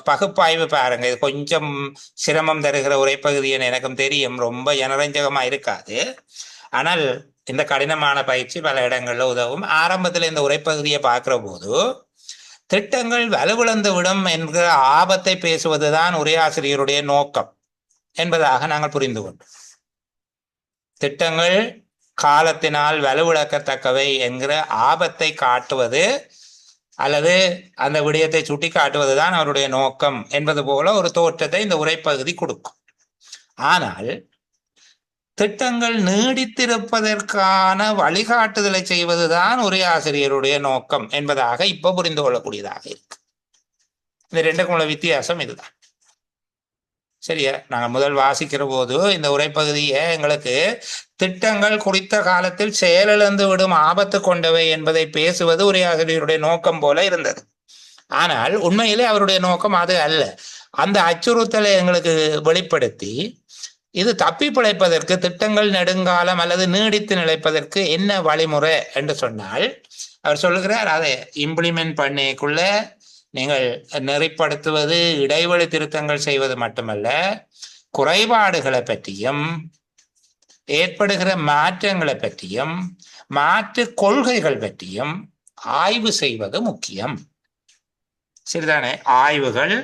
பகுப்பாய்வு பாருங்க. இது கொஞ்சம் சிரமம் தருகிற உரைப்பகுதி எனக்கும் தெரியும். ரொம்ப ஜனரஞ்சகமா இருக்காது. ஆனால் இந்த கடினமான பயிற்சி பல இடங்கள்ல உதவும். ஆரம்பத்தில் இந்த உரைப்பகுதியை பார்க்கிற போது திட்டங்கள் வலுவிழந்து விடும் என்கிற ஆபத்தை பேசுவதுதான் உரையாசிரியருடைய நோக்கம் என்பதாக நாங்கள் புரிந்து கொண்டோம். திட்டங்கள் காலத்தினால் வலுவிழக்கத்தக்கவை என்கிற ஆபத்தை காட்டுவது அல்லது அந்த விடயத்தை சுட்டி காட்டுவதுதான் அவருடைய நோக்கம் என்பது போல ஒரு தோற்றத்தை இந்த உரைப்பகுதி கொடுக்கும். ஆனால் திட்டங்கள் நீடித்திருப்பதற்கான வழிகாட்டுதலை செய்வதுதான் உரையாசிரியருடைய நோக்கம் என்பதாக இப்ப புரிந்து கொள்ளக்கூடியதாக இருக்கு. இந்த ரெண்டுக்கும் உள்ள வித்தியாசம் இதுதான். சரியா? நாங்கள் முதல் வாசிக்கிற போது இந்த உரைப்பகுதியை எங்களுக்கு திட்டங்கள் குறித்த காலத்தில் செயலிழந்து விடும் ஆபத்து கொண்டவை என்பதை பேசுவது உரையாசிரியருடைய நோக்கம் போல இருந்தது. ஆனால் உண்மையிலே அவருடைய நோக்கம் அது அல்ல. அந்த அச்சுறுத்தலை எங்களுக்கு வெளிப்படுத்தி இது தப்பி பிழைப்பதற்கு, திட்டங்கள் நெடுங்காலம் அல்லது நீடித்து நிலைப்பதற்கு என்ன வழிமுறை என்று சொன்னால் அவர் சொல்லுகிறார், அதை இம்ப்ளிமெண்ட் பண்ணிக்குள்ள நீங்கள் நெறிப்படுத்துவது, இடைவெளி திருத்தங்கள் செய்வது மட்டுமல்ல, குறைபாடுகளை பற்றியும் ஏற்படுகிற மாற்றங்களை பற்றியும் மாற்று கொள்கைகள் பற்றியும் ஆய்வு செய்வது முக்கியம். சரிதானே? ஆய்வுகள்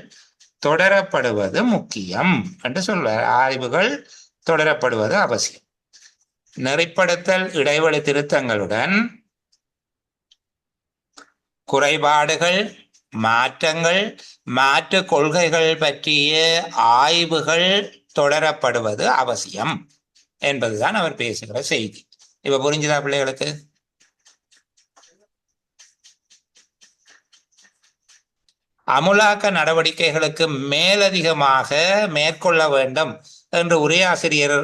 தொடரப்படுவது முக்கியம் என்று சொல்வார். ஆய்வுகள் தொடரப்படுவது அவசியம். நெறிப்படுத்தல் இடைவெளி திருத்தங்களுடன் குறைபாடுகள், மாற்றங்கள், மாற்று கொள்கைகள் பற்றிய ஆய்வுகள் தொடரப்படுவது அவசியம் என்பதுதான் அவர் பேசுகிற செய்தி. இப்ப புரிஞ்சுதா பிள்ளைகளுக்கு? அமுலாக்க நடவடிக்கைகளுக்கு மேலதிகமாக மேற்கொள்ள வேண்டும் என்று உரையாசிரியர்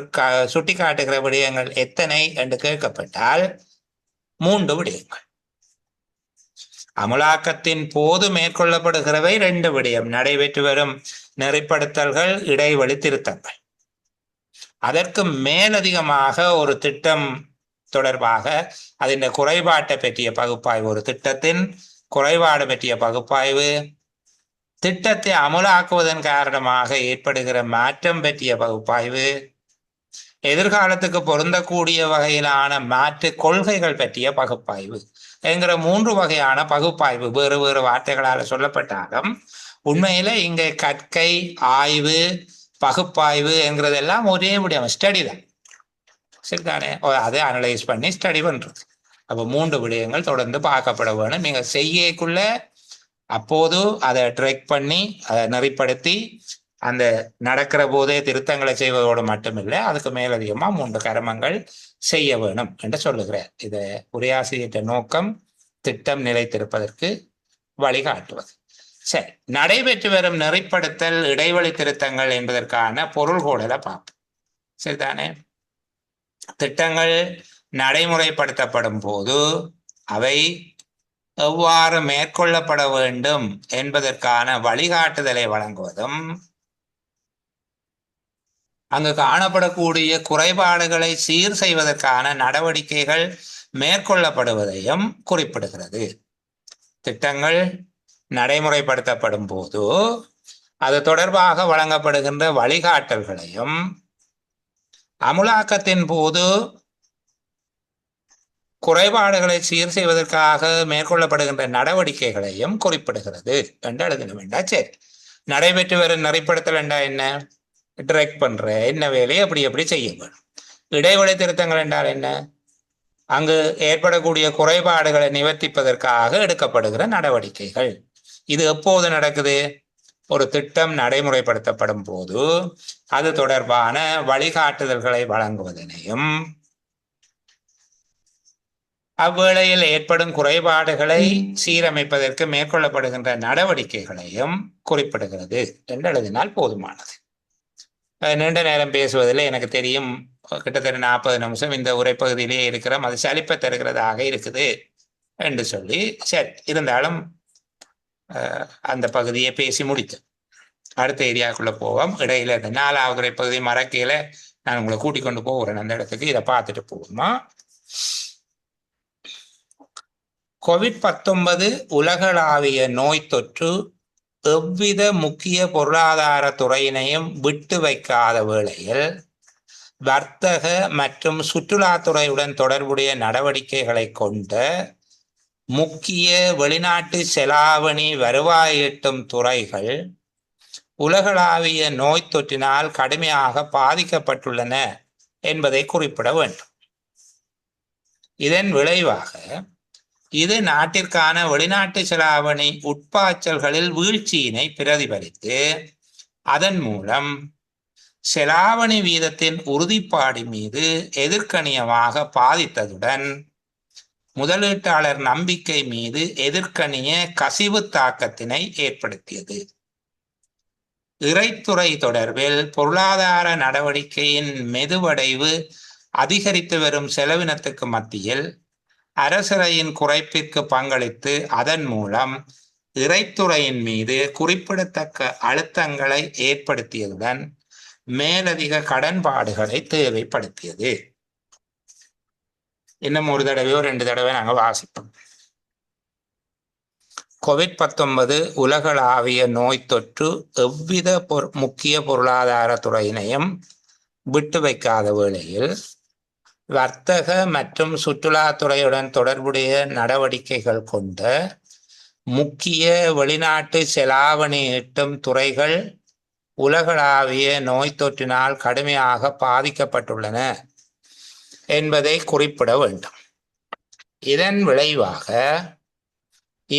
சுட்டிக்காட்டுகிற விடயங்கள் எத்தனை என்று கேட்கப்பட்டால் 3 விடயங்கள். அமுலாக்கத்தின் போது மேற்கொள்ளப்படுகிறவை 2 விடயம்: நடைபெற்று வரும் நெறிப்படுத்தல்கள், இடைவெளி திருத்தங்கள். அதற்கு மேலதிகமாக ஒரு திட்டம் தொடர்பாக அதன் குறைபாட்டை பற்றிய பகுப்பாய்வு, ஒரு திட்டத்தின் குறைபாடு பற்றிய பகுப்பாய்வு, திட்டத்தை அமுலாக்குவதன் காரணமாக ஏற்படுகிற மாற்றம் பற்றிய பகுப்பாய்வு, எதிர்காலத்துக்கு பொருந்தக்கூடிய வகையிலான மாற்று கொள்கைகள் பற்றிய பகுப்பாய்வு என்கிற 3 வகையான பகுப்பாய்வு வேறு வேறு வார்த்தைகளால் சொல்லப்பட்டாலும் உண்மையில இங்கே கற்கை, ஆய்வு, பகுப்பாய்வு என்கிறதெல்லாம் ஒரே விடயம், ஸ்டடி தான். சரிதானே? அதை அனலைஸ் பண்ணி ஸ்டடி பண்றது. அப்போ 3 விடயங்கள் தொடர்ந்து பார்க்கப்பட வேணும். நீங்க செய்யக்குள்ள அப்போது அதை ட்ரெக் பண்ணி அதை நெறிப்படுத்தி அந்த நடக்கிற போதே திருத்தங்களை செய்வதோடு மட்டுமில்லை, அதுக்கு மேலதிகமாக 3 கர்மங்கள் செய்ய வேணும் என்று சொல்லுகிறார். இதை உரையாசிரியர் நோக்கம் திட்டம் நிலைத்திருப்பதற்கு வழிகாட்டுவது. சரி, நடைபெற்று வரும் நெறிப்படுத்தல், இடைவெளி திருத்தங்கள் என்பதற்கான பொருள்கோடலை பார்ப்போம். சரிதானே? திட்டங்கள் நடைமுறைப்படுத்தப்படும் போது அவை எவ்வாறு மேற்கொள்ளப்பட வேண்டும் என்பதற்கான வழிகாட்டுதலை வழங்குவதும், அங்கு காணப்படக்கூடிய குறைபாடுகளை சீர் செய்வதற்கான நடவடிக்கைகள் மேற்கொள்ளப்படுவதையும் குறிப்பிடுகிறது. திட்டங்கள் நடைமுறைப்படுத்தப்படும் போது அது தொடர்பாக வழங்கப்படுகின்ற வழிகாட்டல்களையும், அமுலாக்கத்தின் போது குறைபாடுகளை சீர் செய்வதற்காக மேற்கொள்ளப்படுகின்ற நடவடிக்கைகளையும் குறிப்பிடுகிறது என்று எழுதின வேண்டாம். சரி, நடைபெற்று வரும் நெறிப்படுத்தல் என்றா என்ன? டிரெக்ட் பண்ற என்ன வேலையை அப்படி எப்படி செய்ய வேணும். இடைவெளி திருத்தங்கள் என்றால் என்ன? அங்கு ஏற்படக்கூடிய குறைபாடுகளை நிவர்த்திப்பதற்காக எடுக்கப்படுகிற நடவடிக்கைகள். இது எப்போது நடக்குது? ஒரு திட்டம் நடைமுறைப்படுத்தப்படும் போது அது தொடர்பான வழிகாட்டுதல்களை வழங்குவதனையும், அவ்வேளையில் ஏற்படும் குறைபாடுகளை சீரமைப்பதற்கு மேற்கொள்ளப்படுகின்ற நடவடிக்கைகளையும் குறிப்பிடுகிறது என்று எழுதினால் போதுமானது. நீண்ட நேரம் பேசுவதில் எனக்கு தெரியும், கிட்டத்தட்ட 40 நிமிஷம் இந்த உரைப்பகுதியிலேயே இருக்கிறோம், அது சலிப்பை தருகிறதாக இருக்குது என்று சொல்லி, சரி இருந்தாலும் அந்த பகுதியை பேசி முடித்து அடுத்த ஏரியாவுக்குள்ள போவோம். இடையில இந்த 4வது உரைப்பகுதி மறக்கையில நான் உங்களை கூட்டிக் கொண்டு போகிறேன் அந்த இடத்துக்கு. இதை பார்த்துட்டு போவோமா? COVID-19 உலகளாவிய நோய் தொற்று எவ்வித முக்கிய பொருளாதார துறையினையும் விட்டு வைக்காத வேளையில் வர்த்தக மற்றும் சுற்றுலாத்துறையுடன் தொடர்புடைய நடவடிக்கைகளை கொண்ட முக்கிய வெளிநாட்டு செலாவணி வருவாய் ஈட்டும் துறைகள் உலகளாவிய நோய் தொற்றினால் கடுமையாக பாதிக்கப்பட்டுள்ளன என்பதை குறிப்பிட வேண்டும். இதன் விளைவாக இது நாட்டிற்கான வெளிநாட்டு செலாவணி உட்பாய்ச்சல்களில் வீழ்ச்சியினை பிரதிபலித்து அதன் மூலம் செலாவணி வீதத்தின் உறுதிப்பாடு மீது எதிர்க்கணியமாக பாதித்ததுடன் முதலீட்டாளர் நம்பிக்கை மீது எதிர்க்கணிய கசிவு தாக்கத்தினை ஏற்படுத்தியது. இறைத்துறை தொடர்பில் பொருளாதார நடவடிக்கையின் மெதுவடைவு அதிகரித்து வரும் செலவினத்துக்கு மத்தியில் அரசரையின் குறைப்பிற்கு பங்களித்து அதன் மூலம் இறைத்துறையின் மீது குறிப்பிடத்தக்க அழுத்தங்களை ஏற்படுத்தியதுடன் மேலதிக கடன்பாடுகளை தேவைப்படுத்தியது. இன்னும் ஒரு தடவையோ 2 தடவை நாங்கள் வாசிப்போம். COVID-19 உலகளாவிய நோய் தொற்று எவ்வித முக்கிய பொருளாதார துறையினையும் விட்டு வைக்காத வேளையில் வர்த்தக மற்றும் சுற்றுலாத்துறையுடன் தொடர்புடைய நடவடிக்கைகள் கொண்ட முக்கிய வெளிநாட்டு செலாவணி ஈட்டும் துறைகள் உலகளாவிய நோய் தொற்றினால் கடுமையாக பாதிக்கப்பட்டுள்ளன என்பதை குறிப்பிட வேண்டும். இதன் விளைவாக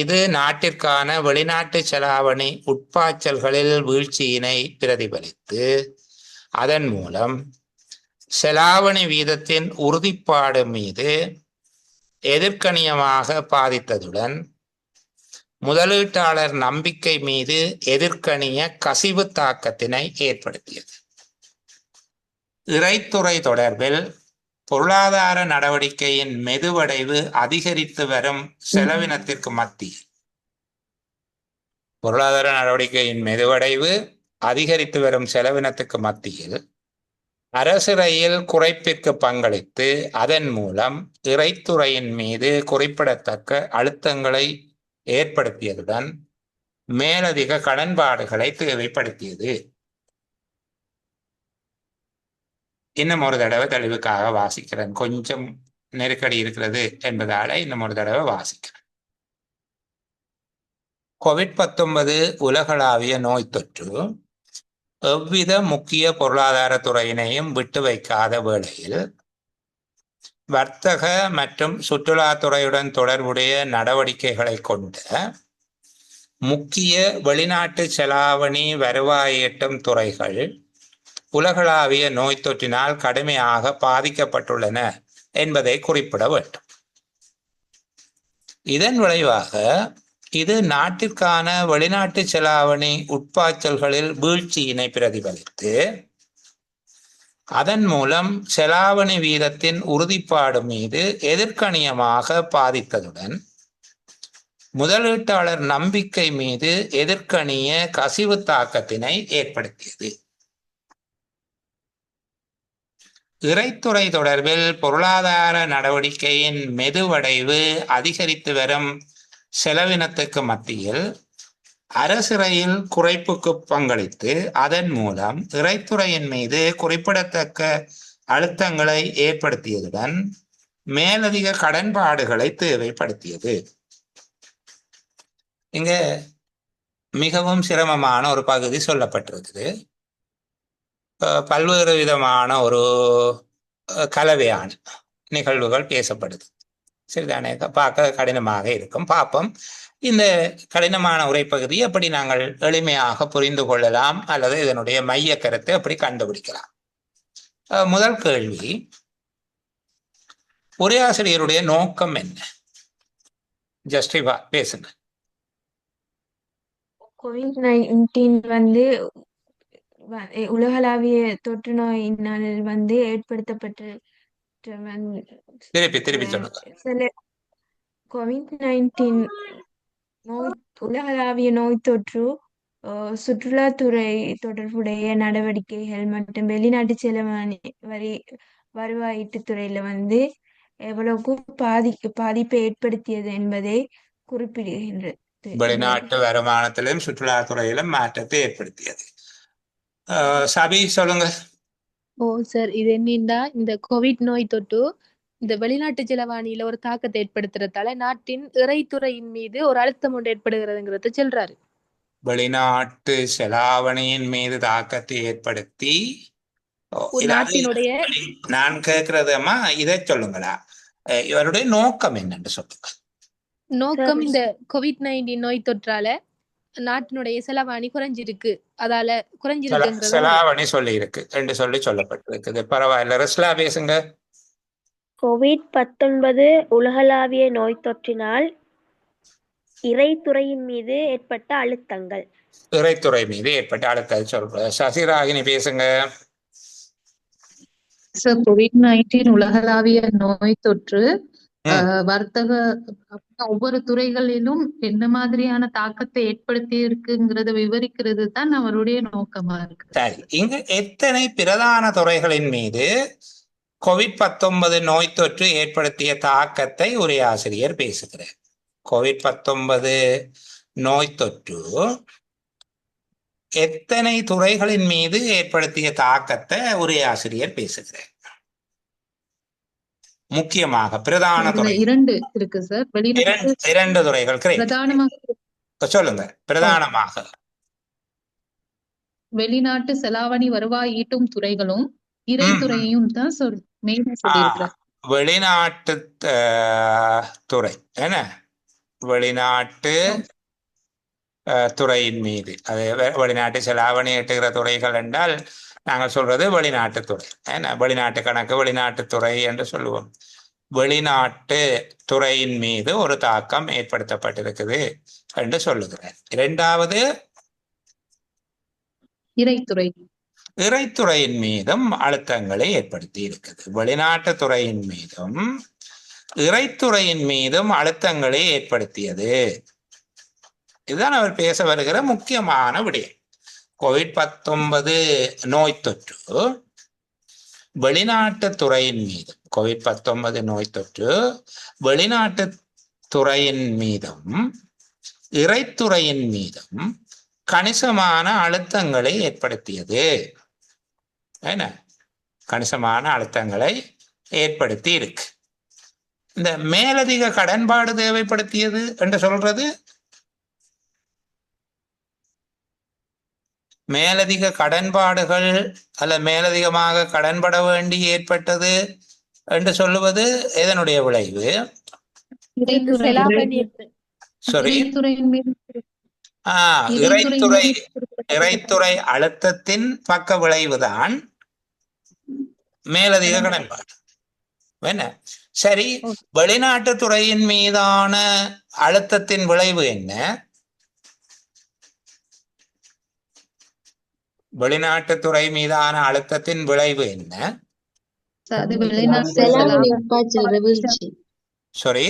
இது நாட்டிற்கான வெளிநாட்டு செலாவணி உட்பாய்ச்சல்களில் வீழ்ச்சியினை பிரதிபலித்து அதன் மூலம் செலாவணி வீதத்தின் உறுதிப்பாடு மீது எதிர்கணியமாக பாதித்ததுடன் முதலீட்டாளர் நம்பிக்கை மீது எதிர்கணிய கசிவு தாக்கத்தினை ஏற்படுத்தியது. இறைத்துறை தொடர்பில் பொருளாதார நடவடிக்கையின் மெதுவடைவு அதிகரித்து வரும் செலவினத்திற்கு மத்தியில் பொருளாதார நடவடிக்கையின் மெதுவடைவு அதிகரித்து வரும் செலவினத்துக்கு மத்தியில் அரசு ரயில் குறைப்பிற்கு பங்களித்து அதன் மூலம் இறைத்துறையின் மீது குறிப்பிடத்தக்க அழுத்தங்களை ஏற்படுத்தியதுடன் மேலதிக கடன்பாடுகளை தேவைப்படுத்தியது. இன்னும் ஒரு தடவை தெளிவுக்காக வாசிக்கிறேன், கொஞ்சம் நெருக்கடி இருக்கிறது என்பதால இன்னும் ஒரு தடவை வாசிக்கிறேன். COVID-19 உலகளாவிய நோய் தொற்று எவ்வித முக்கிய பொருளாதார துறையினையும் விட்டு வைக்காத வேளையில் வர்த்தக மற்றும் சுற்றுலாத்துறையுடன் தொடர்புடைய நடவடிக்கைகளை கொண்ட முக்கிய வெளிநாட்டு செலாவணி வருவாய் ஈட்டும் துறைகள் உலகளாவிய நோய் தொற்றினால் கடுமையாக பாதிக்கப்பட்டுள்ளன என்பதை குறிப்பிட வேண்டும். இதன் விளைவாக இது நாட்டிற்கான வெளிநாட்டு செலாவணி உட்பாய்ச்சல்களில் வீழ்ச்சியினை பிரதிபலித்து அதன் மூலம் செலாவணி வீதத்தின் உறுதிப்பாடு மீது எதிர்கணியமாக பாதித்ததுடன் முதலீட்டாளர் நம்பிக்கை மீது எதிர்கணிய கசிவு தாக்கத்தினை ஏற்படுத்தியது. இறைத்துறை தொடர்பில் பொருளாதார நடவடிக்கையின் மெதுவடைவு அதிகரித்து வரும் செலவினத்துக்கு மத்தியில் அரசு ரயில் குறைப்புக்கு பங்களித்து அதன் மூலம் இறைத்துறையின் மீது குறிப்பிடத்தக்க அழுத்தங்களை ஏற்படுத்தியதுடன் மேலதிக கடன்பாடுகளை தேவைப்படுத்தியது. இங்க மிகவும் சிரமமான ஒரு பகுதி சொல்லப்பட்டிருக்குது. பல்வேறு விதமான ஒரு கலவையான நிகழ்வுகள் பேசப்படுது. சரிதானே? பார்க்க கடினமாக இருக்கும். பார்ப்போம் இந்த கடினமான உரைப்பகுதி எப்படி நாங்கள் எளிமையாக புரிந்து கொள்ளலாம் அல்லது இதனுடைய மைய கருத்தை எப்படி கண்டுபிடிக்கலாம். முதல் கேள்வி, உரையாசிரியருடைய நோக்கம் என்ன? ஜஸ்டிஃபா பேசுங்க. COVID-19 உலகளாவிய தொற்று நோயினால் ஏற்படுத்தப்பட்ட திருப்பி சொல்லுங்க. COVID-19 உலகளாவிய நோய் தொற்று சுற்றுலாத்துறை தொடர்புடைய நடவடிக்கைகள் மற்றும் வெளிநாட்டு செலவாணி வருவாயீட்டுத் துறையில எவ்வளவுக்கு பாதிப்பை ஏற்படுத்தியது என்பதை குறிப்பிடுகின்றது. வெளிநாட்டு வருமானத்திலும் சுற்றுலாத்துறையிலும் மாற்றத்தை ஏற்படுத்தியது. சபி சொல்லுங்க. சார், இது என்னன்னா இந்த கோவிட் நோய் தொற்று இந்த வெளிநாட்டு செலவாணியில ஒரு தாக்கத்தை ஏற்படுத்துறதால நாட்டின் இறைத்துறையின் மீது ஒரு அழுத்தம் ஒன்று ஏற்படுகிறதுங்கிறத சொல்றாரு. வெளிநாட்டு செலாவணியின் மீது தாக்கத்தை ஏற்படுத்தி நாட்டினுடைய நான் கேட்கறதம்மா இதை சொல்லுங்களா, இவருடைய நோக்கம் என்னன்னு சொல்லுங்க. நோக்கம் இந்த COVID-19 நோய் தொற்றால நாட்டினுடைய செலவாணி குறைஞ்சிருக்கு, அதால குறைஞ்சிருக்கு செலாவணி சொல்லி இருக்கு என்று சொல்லப்பட்டிருக்குது. பரவாயில்ல, ரெஸ்லா பேசுங்க. COVID-19 உலகளாவிய நோய் தொற்றினால் இறைத்துறையின் மீது ஏற்பட்ட அழுத்தங்கள். இறைத்துறை மீது ஏற்பட்ட அழுத்தங்கள் சொல்ற. சசிராகினி பேசுங்க. COVID-19 உலகளாவிய நோய் தொற்று வர்த்தக ஒவ்வொரு துறைகளிலும் என்ன மாதிரியான தாக்கத்தை ஏற்படுத்தி இருக்குங்கிறத விவரிக்கிறது தான் அவருடைய நோக்கமா இருக்கு. சரி, இங்கு எத்தனை பிரதான துறைகளின் மீது COVID-19 நோய் தொற்று ஏற்படுத்திய தாக்கத்தை உரையாசிரியர் பேசுகிறார். COVID-19 நோய் தொற்று எத்தனை துறைகளின் மீது ஏற்படுத்திய தாக்கத்தை உரையாசிரியர் பேசுகிறார். முக்கியமாக பிரதான துறை 2 இருக்கு சார். 2 துறைகள் பிரதானமாக சொல்லுங்க. பிரதானமாக வெளிநாட்டு செலாவணி வருவாய் ஈட்டும் துறைகளும் இறைத்துறையும் தான் மெயினா சொல்லியிருக்கிறார். வெளிநாட்டு துறை என்ன வெளிநாட்டு துறையின் மீது, அது வெளிநாட்டு செலாவணி எட்டுகிற துறைகள் என்றால் நாங்கள் சொல்றது வெளிநாட்டு துறை, வெளிநாட்டு கணக்கு வெளிநாட்டு துறை என்று சொல்லுவோம். வெளிநாட்டு துறையின் மீது ஒரு தாக்கம் ஏற்படுத்தப்பட்டிருக்குது என்று சொல்லுகிறேன். இரண்டாவது, இறைத்துறை. இறைத்துறையின் மீதும் அழுத்தங்களை ஏற்படுத்தி இருக்குது. வெளிநாட்டு துறையின் மீதும் இறைத்துறையின் மீதும் அழுத்தங்களை ஏற்படுத்தியது. இதுதான் அவர் பேச வருகிற முக்கியமான விடயம். COVID-19 நோய் தொற்று வெளிநாட்டு துறையின் மீதும், COVID-19 நோய் தொற்று வெளிநாட்டு துறையின் மீதும் இறைத்துறையின் மீதும் கணிசமான அழுத்தங்களை ஏற்படுத்தியது. என்ன, கணிசமான அழுத்தங்களை ஏற்படுத்தி இருக்கு. இந்த மேலதிக கடன்பாடு தேவைப்படுத்தியது என்று சொல்றது, மேலதிக கடன்பாடுகள் அல்ல மேலதிகமாக கடன்பட வேண்டி ஏற்பட்டது என்று சொல்லுவது எதனுடைய விளைவு? சாரி, இறைத்துறை அழுத்தத்தின் பக்க விளைவுதான் மேலதிக கடன்பாடு. என்ன, சரி, வெளிநாட்டு துறையின் மீதான அழுத்தத்தின் விளைவு என்ன? வெளிநாட்டு துறை மீதான அழுத்தத்தின் விளைவு என்ன? சாரி,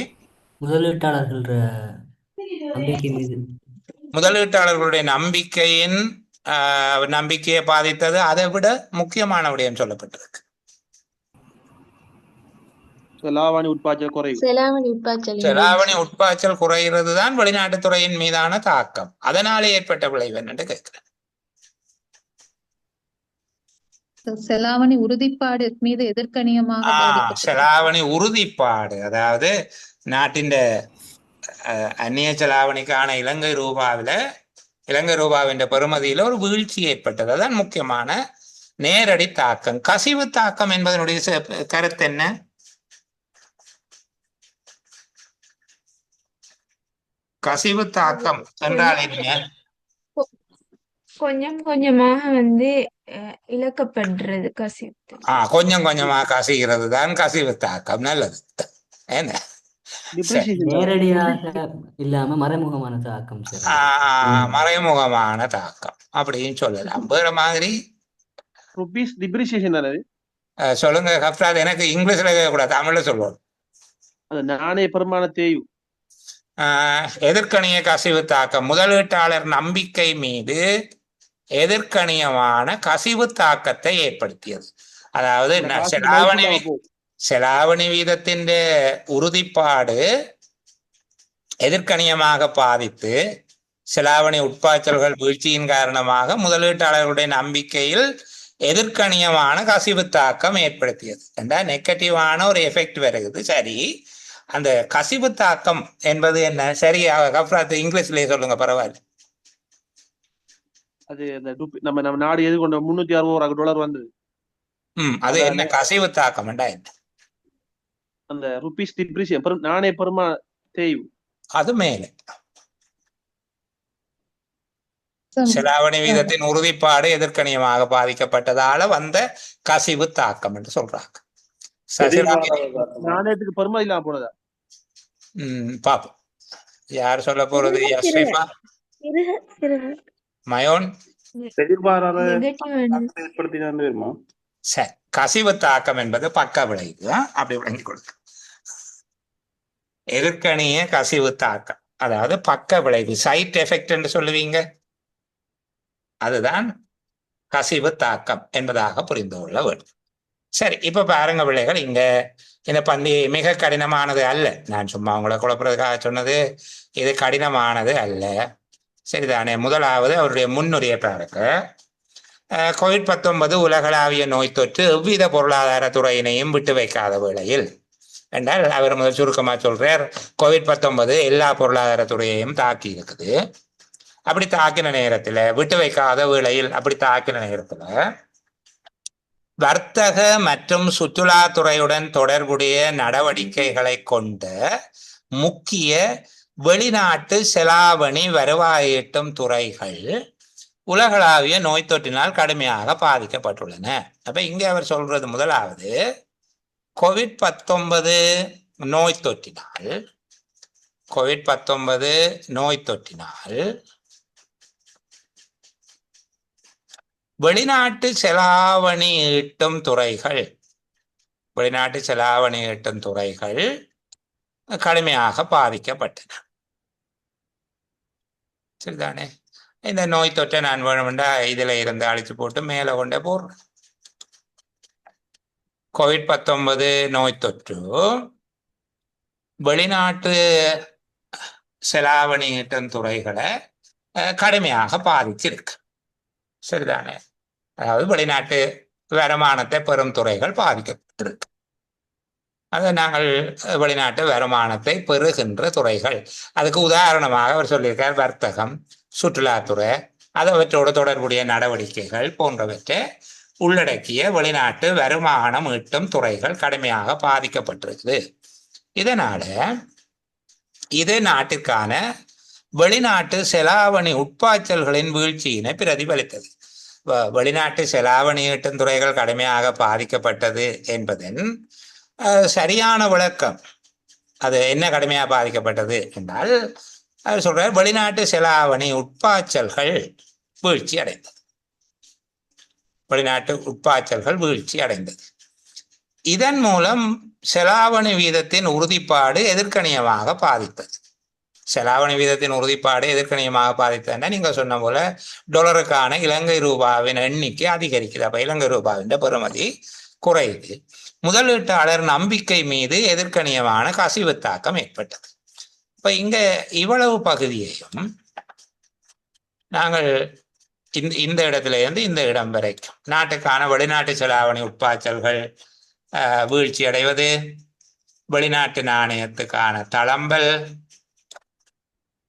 முதலீட்டாளர்களுடைய நம்பிக்கையின் நம்பிக்கையை பாதித்தது. அதை விட முக்கியமான விடயம் சொல்லப்பட்டிருக்கு, செலாவணி உட்பாய்ச்சல் குறைவு. செலாவணி உட்பாய்ச்சல் குறைகிறது தான் வெளிநாட்டு துறையின் மீதான தாக்கம். அதனால ஏற்பட்ட விளைவு என்னன்னு கேட்கிறேன். செலாவணி உறுதிப்பாடு மீது எதிர்கணியமாக செலாவணி உறுதிப்பாடு, அதாவது நாட்டின் அந்நிய செலாவணிக்கான இலங்கை ரூபாவின் பெறுமதியில ஒரு வீழ்ச்சி ஏற்பட்டது. அதான் முக்கியமான நேரடி தாக்கம். கசிவு தாக்கம் என்பதனுடைய கருத்து என்ன? கசிவு தாக்கம் என்றால் என்ன? கொஞ்சம் கொஞ்சமாக வந்து இழக்கப்படுறது கசிவு. கொஞ்சம் கொஞ்சமாக கசிகிறது தான் கசிவு தாக்கம். நல்லது. என்ன, நேரடியாக இல்லாம மறைமுகமான தாக்கம். மறைமுகமான தாக்கம் அப்படின்னு சொல்லலாம். வேற மாதிரி சொல்லுங்க ஹப்ராத். எனக்கு இங்கிலீஷ்ல கூட தமிழ்ல சொல்லுவோம். நாணய பெருமான தேய்வு. எதிர்கணிய கசிவு தாக்கம், முதலீட்டாளர் நம்பிக்கை மீது எதிர்கணியமான கசிவு தாக்கத்தை ஏற்படுத்தியது. அதாவது செலாவணி வீதத்தின் உறுதிப்பாடு எதிர்கணியமாக பாதித்து செலாவணி உட்பாய்ச்சல்கள் வீழ்ச்சியின் காரணமாக முதலீட்டாளர்களுடைய நம்பிக்கையில் எதிர்கணியமான கசிவு தாக்கம் ஏற்படுத்தியது என்றால் நெகட்டிவான ஒரு எஃபெக்ட் வருகிறது. சரி, அந்த கசிவு தாக்கம் என்பது என்ன? சரி கப்ராத், இங்கிலீஷ்லயே சொல்லுங்க, பரவாயில்ல. அது நம்ம நாடு எதிர்கொண்ட $360 வந்தது. அது என்ன கசிவு தாக்கம் என்ன? அந்த ருபீஸ் டிப்ரிசியேஷன், நாணய பெருமா தேய்வு. அது மேலே செலாவணி வீதத்தின் உறுதிப்பாடு எதிர்கணியமாக பாதிக்கப்பட்டதால வந்த கசிவு தாக்கம் என்று சொல்றாங்க. நாணயத்துக்கு பெருமா இல்லாம போனதா? பாப்போம் யார் சொல்ல போறது. மயோன் சரி, கசிவு தாக்கம் என்பது பக்க விளைவு. அப்படி விளங்கி கொடுக்க எதிர்கணிய கசிவு தாக்கம், அதாவது பக்க விளைவு, சைட் எஃபெக்ட் என்று சொல்லுவீங்க, அதுதான் கசிவு தாக்கம் என்பதாக புரிந்து கொள்ள வேண்டும். சரி, இப்ப பாருங்க பிள்ளைகள், இங்க இந்த பந்தி மிக கடினமானது அல்ல. நான் சும்மா உங்களை குழப்பறதுக்காக சொன்னது, இது கடினமானது அல்ல. சரிதானே? முதலாவது அவருடைய முன்னுரையை பாருங்க. COVID-19 உலகளாவிய நோய் தொற்று எவ்வித பொருளாதார துறையினையும் விட்டு வைக்காத வேளையில் என்றால் அவர் முதல் சுருக்கமா சொல்றார், COVID-19 எல்லா பொருளாதார துறையையும் தாக்கி இருக்குது. அப்படி தாக்கின நேரத்துல, விட்டு வைக்காத வேளையில் அப்படி தாக்கின நேரத்துல வர்த்தக மற்றும் சுற்றுலாத்துறையுடன் தொடர்புடைய நடவடிக்கைகளை கொண்ட முக்கிய வெளிநாட்டு செலாவணி வருவாய் ஈட்டும் துறைகள் உலகளாவிய நோய் தொற்றினால் கடுமையாக பாதிக்கப்பட்டுள்ளன. அப்ப இங்க அவர் சொல்றது முதலாவது COVID-19 நோய் தொற்றினால் வெளிநாட்டு செலாவணி ஈட்டும் துறைகள் கடுமையாக பாதிக்கப்பட்டன. சரிதானே? இந்த நோய் தொற்றை நான் வேணுமெண்டா இதுல இருந்து அழிச்சு போட்டு மேல கொண்டே போடுறேன். COVID-19 நோய் தொற்று வெளிநாட்டு செலாவணி ஈட்டும் துறைகளை கடுமையாக பாதிச்சிருக்கு. சரிதானே? அதாவது வெளிநாட்டு வருமானத்தை பெறும் துறைகள் பாதிக்கப்பட்டிருக்கு. அதை நாங்கள் வெளிநாட்டு வருமானத்தை பெறுகின்ற துறைகள், அதுக்கு உதாரணமாக அவர் சொல்லியிருக்கார் வர்த்தகம், சுற்றுலாத்துறை, அவற்றோடு தொடர்புடைய நடவடிக்கைகள் போன்றவற்றை உள்ளடக்கிய வெளிநாட்டு வருமானம் ஈட்டும் துறைகள் கடுமையாக பாதிக்கப்பட்டிருக்குது. இதனால இது நாட்டிற்கான வெளிநாட்டு செலாவணி உட்பாய்ச்சல்களின் வீழ்ச்சியினை பிரதிபலித்தது. வெளிநாட்டு செலாவணி ஈட்டும் துறைகள் கடுமையாக பாதிக்கப்பட்டது என்பதன் சரியான விளக்கம், அது என்ன கடுமையாக பாதிக்கப்பட்டது என்றால் அவர் சொல்ற வெளிநாட்டு செலாவணி உட்பாய்ச்சல்கள் வீழ்ச்சி அடைந்தது. இதன் மூலம் செலாவணி வீதத்தின் உறுதிப்பாடு எதிர்கணியமாக பாதித்தது. நீங்க சொன்ன போல டாலருக்கான இலங்கை ரூபாவின் எண்ணிக்கை அதிகரிக்குது. அப்ப இலங்கை ரூபாவின் பெறுமதி குறையுது. முதலீட்டாளர் நம்பிக்கை மீது எதிர்கணியமான கசிவு தாக்கம் ஏற்பட்டது. இப்ப இங்க இவ்வளவு பகுதியையும் நாங்கள் இந்த இடத்துல இருந்து இந்த இடம் வரைக்கும் நாட்டுக்கான வெளிநாட்டு செலாவணி உட்பாய்ச்சல்கள் வீழ்ச்சி அடைவது, வெளிநாட்டு நாணயத்துக்கான தளம்பல்,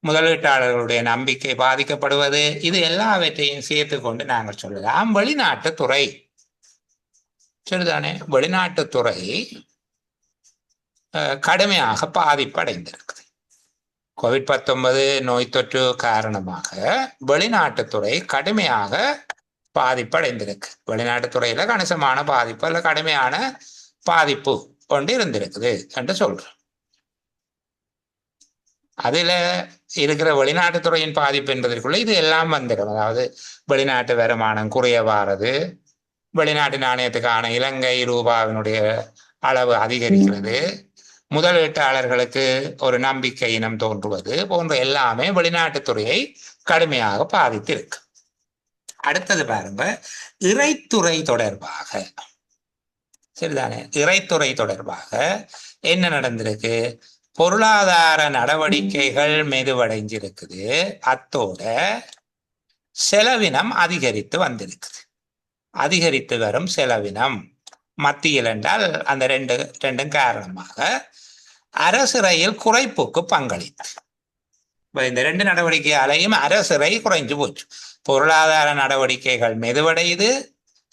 முதலீட்டாளர்களுடைய நம்பிக்கை பாதிக்கப்படுவது, இது எல்லாவற்றையும் சேர்த்து கொண்டு நாங்கள் சொல்லலாம் வெளிநாட்டுத்துறை. சரிதானே? வெளிநாட்டுத்துறை கடுமையாக பாதிப்படைந்திருக்குது. COVID-19 நோய் தொற்று காரணமாக வெளிநாட்டுத்துறை கடுமையாக பாதிப்படைந்திருக்கு. வெளிநாட்டுத்துறையில கணிசமான பாதிப்பு அல்ல கடுமையான பாதிப்பு கொண்டு இருந்திருக்குது என்று சொல்றோம். அதுல இருக்கிற வெளிநாட்டுத்துறையின் பாதிப்பு என்பதற்குள்ள இது எல்லாம் வந்துடும். அதாவது வெளிநாட்டு வருமானம் குறையவாறது, வெளிநாட்டு நாணயத்துக்கான இலங்கை ரூபாவினுடைய அளவு அதிகரிக்கிறது, முதலீட்டாளர்களுக்கு ஒரு நம்பிக்கை இனம் தோன்றுவது போன்ற எல்லாமே வெளிநாட்டுத்துறையை கடுமையாக பாதித்திருக்கு. அடுத்தது பாருங்க, இறைத்துறை தொடர்பாக. சரிதானே? இறைத்துறை தொடர்பாக என்ன நடந்திருக்கு? பொருளாதார நடவடிக்கைகள் மெதுவடைஞ்சிருக்குது, அத்தோட செலவினம் அதிகரித்து வந்திருக்குது. அதிகரித்து வரும் செலவினம் மத்தியில் என்றால் அந்த ரெண்டும் காரணமாக அரசிறையில் குறைப்புக்கு பங்களித்து, இந்த ரெண்டு நடவடிக்கையாலையும் அரசிறை குறைஞ்சு போச்சு. பொருளாதார நடவடிக்கைகள் மெதுவடையுது,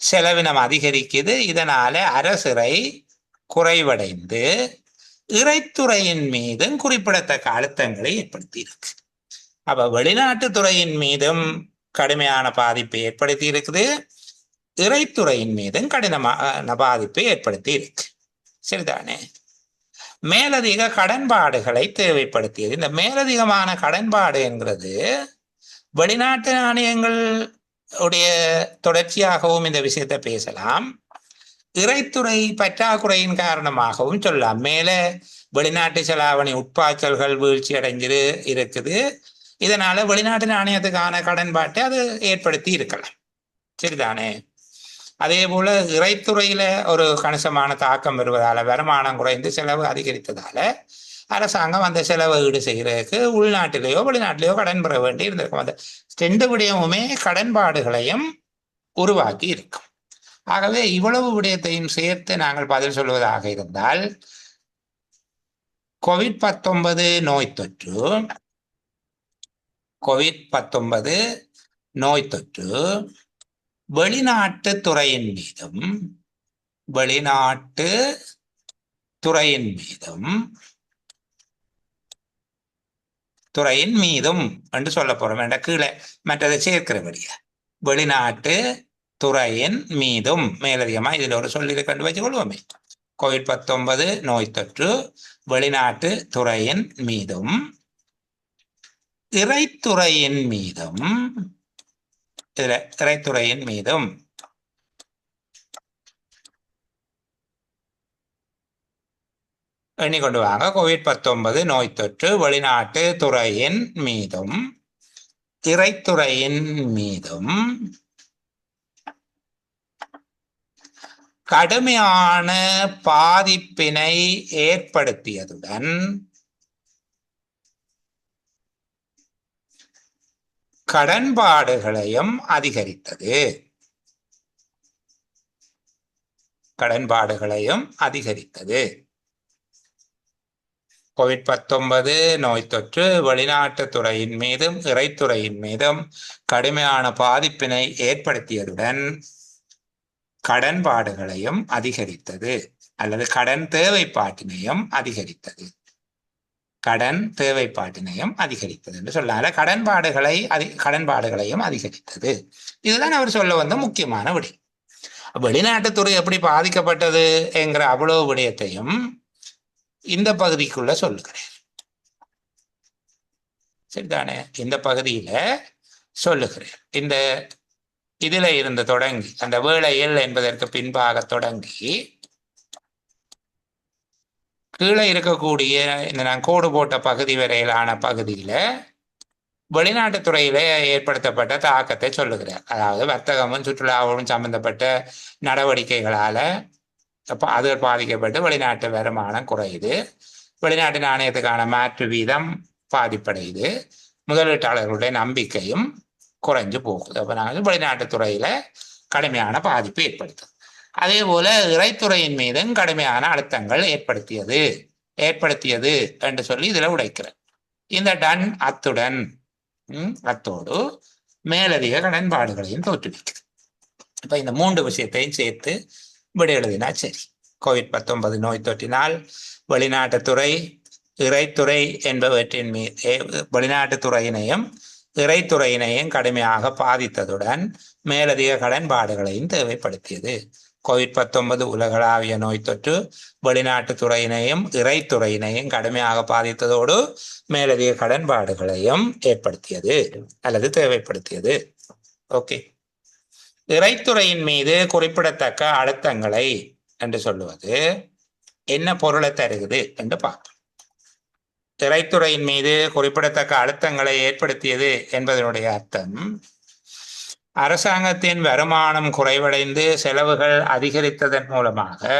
செலவினம் அதிகரிக்குது. இதனால அரசிறை குறைவடைந்து இறைத்துறையின் மீதும் குறிப்பிடத்தக்க அழுத்தங்களை ஏற்படுத்தி இருக்கு. அப்ப வெளிநாட்டு துறையின் மீதும் கடுமையான பாதிப்பை ஏற்படுத்தி இருக்குது, இறைத்துறையின் மீதும் கடினமான பாதிப்பை ஏற்படுத்தி இருக்கு. சரிதானே? மேலதிக கடன்பாடுகளை தேவைப்படுத்தியது. இந்த மேலதிகமான கடன்பாடு என்கிறது வெளிநாட்டு நாணயங்கள் உடைய தொடர்ச்சியாகவும் இந்த விஷயத்தை பேசலாம், இறைத்துறை பற்றாக்குறையின் காரணமாகவும் சொல்லலாம். மேல வெளிநாட்டு செலாவணி உட்பாய்ச்சல்கள் வீழ்ச்சி அடைஞ்சிரு இருக்குது, இதனால வெளிநாட்டு நாணயத்துக்கான கடன்பாட்டை அது ஏற்படுத்தி இருக்கலாம். சரிதானே? அதே போல இறைத்துறையில ஒரு கணிசமான தாக்கம் வருவதால, வருமானம் குறைந்து செலவு அதிகரித்ததால அரசாங்கம் அந்த செலவை ஈடு செய்யறதுக்கு உள்நாட்டிலேயோ வெளிநாட்டிலேயோ கடன் பெற வேண்டி இருந்திருக்கும். அந்த ரெண்டு விடயமுமே கடன்பாடுகளையும் உருவாக்கி இருக்கும். ஆகவே இவ்வளவு விடயத்தையும் சேர்த்து நாங்கள் பதில் சொல்வதாக இருந்தால், COVID-19 நோய் தொற்று வெளிநாட்டு துறையின் மீதும் துறையின் மீதும் என்று சொல்ல போறோம் என்ற கீழே மற்றதை சேர்க்கிறபடியா வெளிநாட்டு துறையின் மீதும் மேலதிகமா இதுல ஒரு சொல்லி கண்டு வச்சு கொள்வோமே. COVID-19 நோய் தொற்று வெளிநாட்டு துறையின் மீதும் இறைத்துறையின் மீதும் இதுல இறைத்துறையின் மீதும் எண்ணிக்கொண்டு வாங்க. COVID-19 நோய் தொற்று வெளிநாட்டு துறையின் மீதும் இறைத்துறையின் மீதும் கடுமையான பாதிப்பினை ஏற்படுத்தியதுடன் கடன்பாடுகளையும் அதிகரித்தது. கடன்பாடுகளையும் அதிகரித்தது. COVID-19 நோய் தொற்று வெளிநாட்டு துறையின் மீதும் இறைத்துறையின் மீதும் கடுமையான பாதிப்பினை ஏற்படுத்தியதுடன் கடன்பாடுகளையும் அதிகரித்தது அல்லது கடன் தேவைப்பாட்டினையும் அதிகரித்தது. கடன் தேவைப்பாட்டினையும் அதிகரித்தது என்று சொல்லாத கடன்பாடுகளையும் அதிகரித்தது. இதுதான் அவர் சொல்ல வந்த முக்கியமான விடை. வெளிநாட்டுத்துறை எப்படி பாதிக்கப்பட்டது என்கிற அவ்வளவு விடயத்தையும் இந்த பகுதிக்குள்ள சொல்லுகிறேன். சரிதானே? இந்த பகுதியில சொல்லுகிறேன். இந்த இதுல இருந்து தொடங்கி அந்த வேளையில் என்பதற்கு பின்பாக தொடங்கி கீழே இருக்கக்கூடிய இந்த நான் கோடு போட்ட பகுதி வரையிலான பகுதியில வெளிநாட்டுத்துறையில ஏற்படுத்தப்பட்ட தாக்கத்தை சொல்லுகிறேன். அதாவது வர்த்தகமும் சுற்றுலாவும் சம்பந்தப்பட்ட நடவடிக்கைகளால அது பாதிக்கப்பட்டு வெளிநாட்டு வருமானம் குறையுது. வெளிநாட்டு நாணயத்துக்கான மாற்று வீதம் பாதிப்படையுது. முதலீட்டாளர்களுடைய நம்பிக்கையும் குறைஞ்சு போகுது. அப்ப நாங்கள் வெளிநாட்டுத்துறையில கடுமையான பாதிப்பு ஏற்படுத்தும். அதே போல இறைத்துறையின் மீதும் கடுமையான அழுத்தங்கள் ஏற்படுத்தியது என்று சொல்லி இதுல உடைக்கிறேன். இந்த டன் அத்தோடு மேலதிக கடன்பாடுகளையும் தோற்றுவிக்குது. இப்ப இந்த 3 விஷயத்தையும் சேர்த்து விடை எழுதினா சரி. COVID-19 நோய் தொற்றினால் வெளிநாட்டுத்துறை இறைத்துறை என்பவற்றின் மீது வெளிநாட்டுத்துறையினையும் இறைத்துறையினையும் கடுமையாக பாதித்ததுடன் மேலதிக கடன்பாடுகளையும் தேவைப்படுத்தியது. COVID-19 உலகளாவிய நோய் தொற்று வெளிநாட்டு துறையினையும் இறைத்துறையினையும் கடுமையாக பாதித்ததோடு மேலதிக கடன்பாடுகளையும் ஏற்படுத்தியது அல்லது தேவைப்படுத்தியது. ஓகே. இறைத்துறையின் மீது குறிப்பிடத்தக்க அழுத்தங்களை என்று சொல்லுவது என்ன பொருளை தருகிறது என்று பார்ப்போம். இறைத்துறையின் மீது குறிப்பிடத்தக்க அழுத்தங்களை ஏற்படுத்தியது என்பதனுடைய அர்த்தம் அரசாங்கத்தின் வருமானம் குறைவடைந்து செலவுகள் அதிகரித்ததன் மூலமாக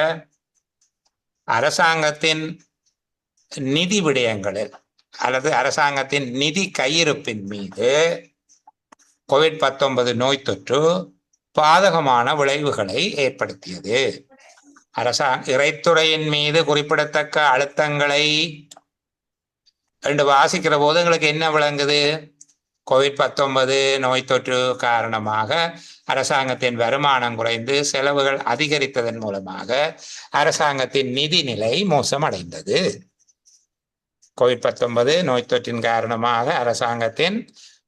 அரசாங்கத்தின் நிதி விடயங்களில் அல்லது அரசாங்கத்தின் நிதி கையிருப்பின் மீது COVID-19 நோய் தொற்று பாதகமான விளைவுகளை ஏற்படுத்தியது. இறைத்துறையின் மீது குறிப்பிடத்தக்க அழுத்தங்களை என்று வாசிக்கிற போது எங்களுக்கு என்ன விளங்குது? COVID-19 நோய் தொற்று காரணமாக அரசாங்கத்தின் வருமானம் குறைந்து செலவுகள் அதிகரித்ததன் மூலமாக அரசாங்கத்தின் நிதி நிலை மோசமடைந்தது. COVID-19 நோய் தொற்றின் காரணமாக அரசாங்கத்தின்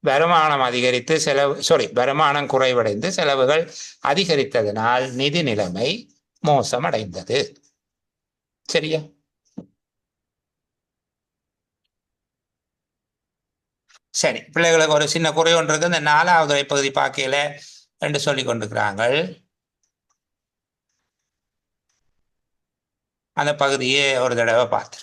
வருமானம் குறைவடைந்து செலவுகள் அதிகரித்ததனால் நிதி நிலைமை மோசமடைந்தது. சரியா? சரி, பிள்ளைகளுக்கு ஒரு சின்ன குறை ஒன்று இருக்கு. இந்த 4வது பகுதி பார்க்கல என்று சொல்லி கொண்டிருக்கிறாங்க. அந்த பகுதியை ஒரு தடவை பார்த்து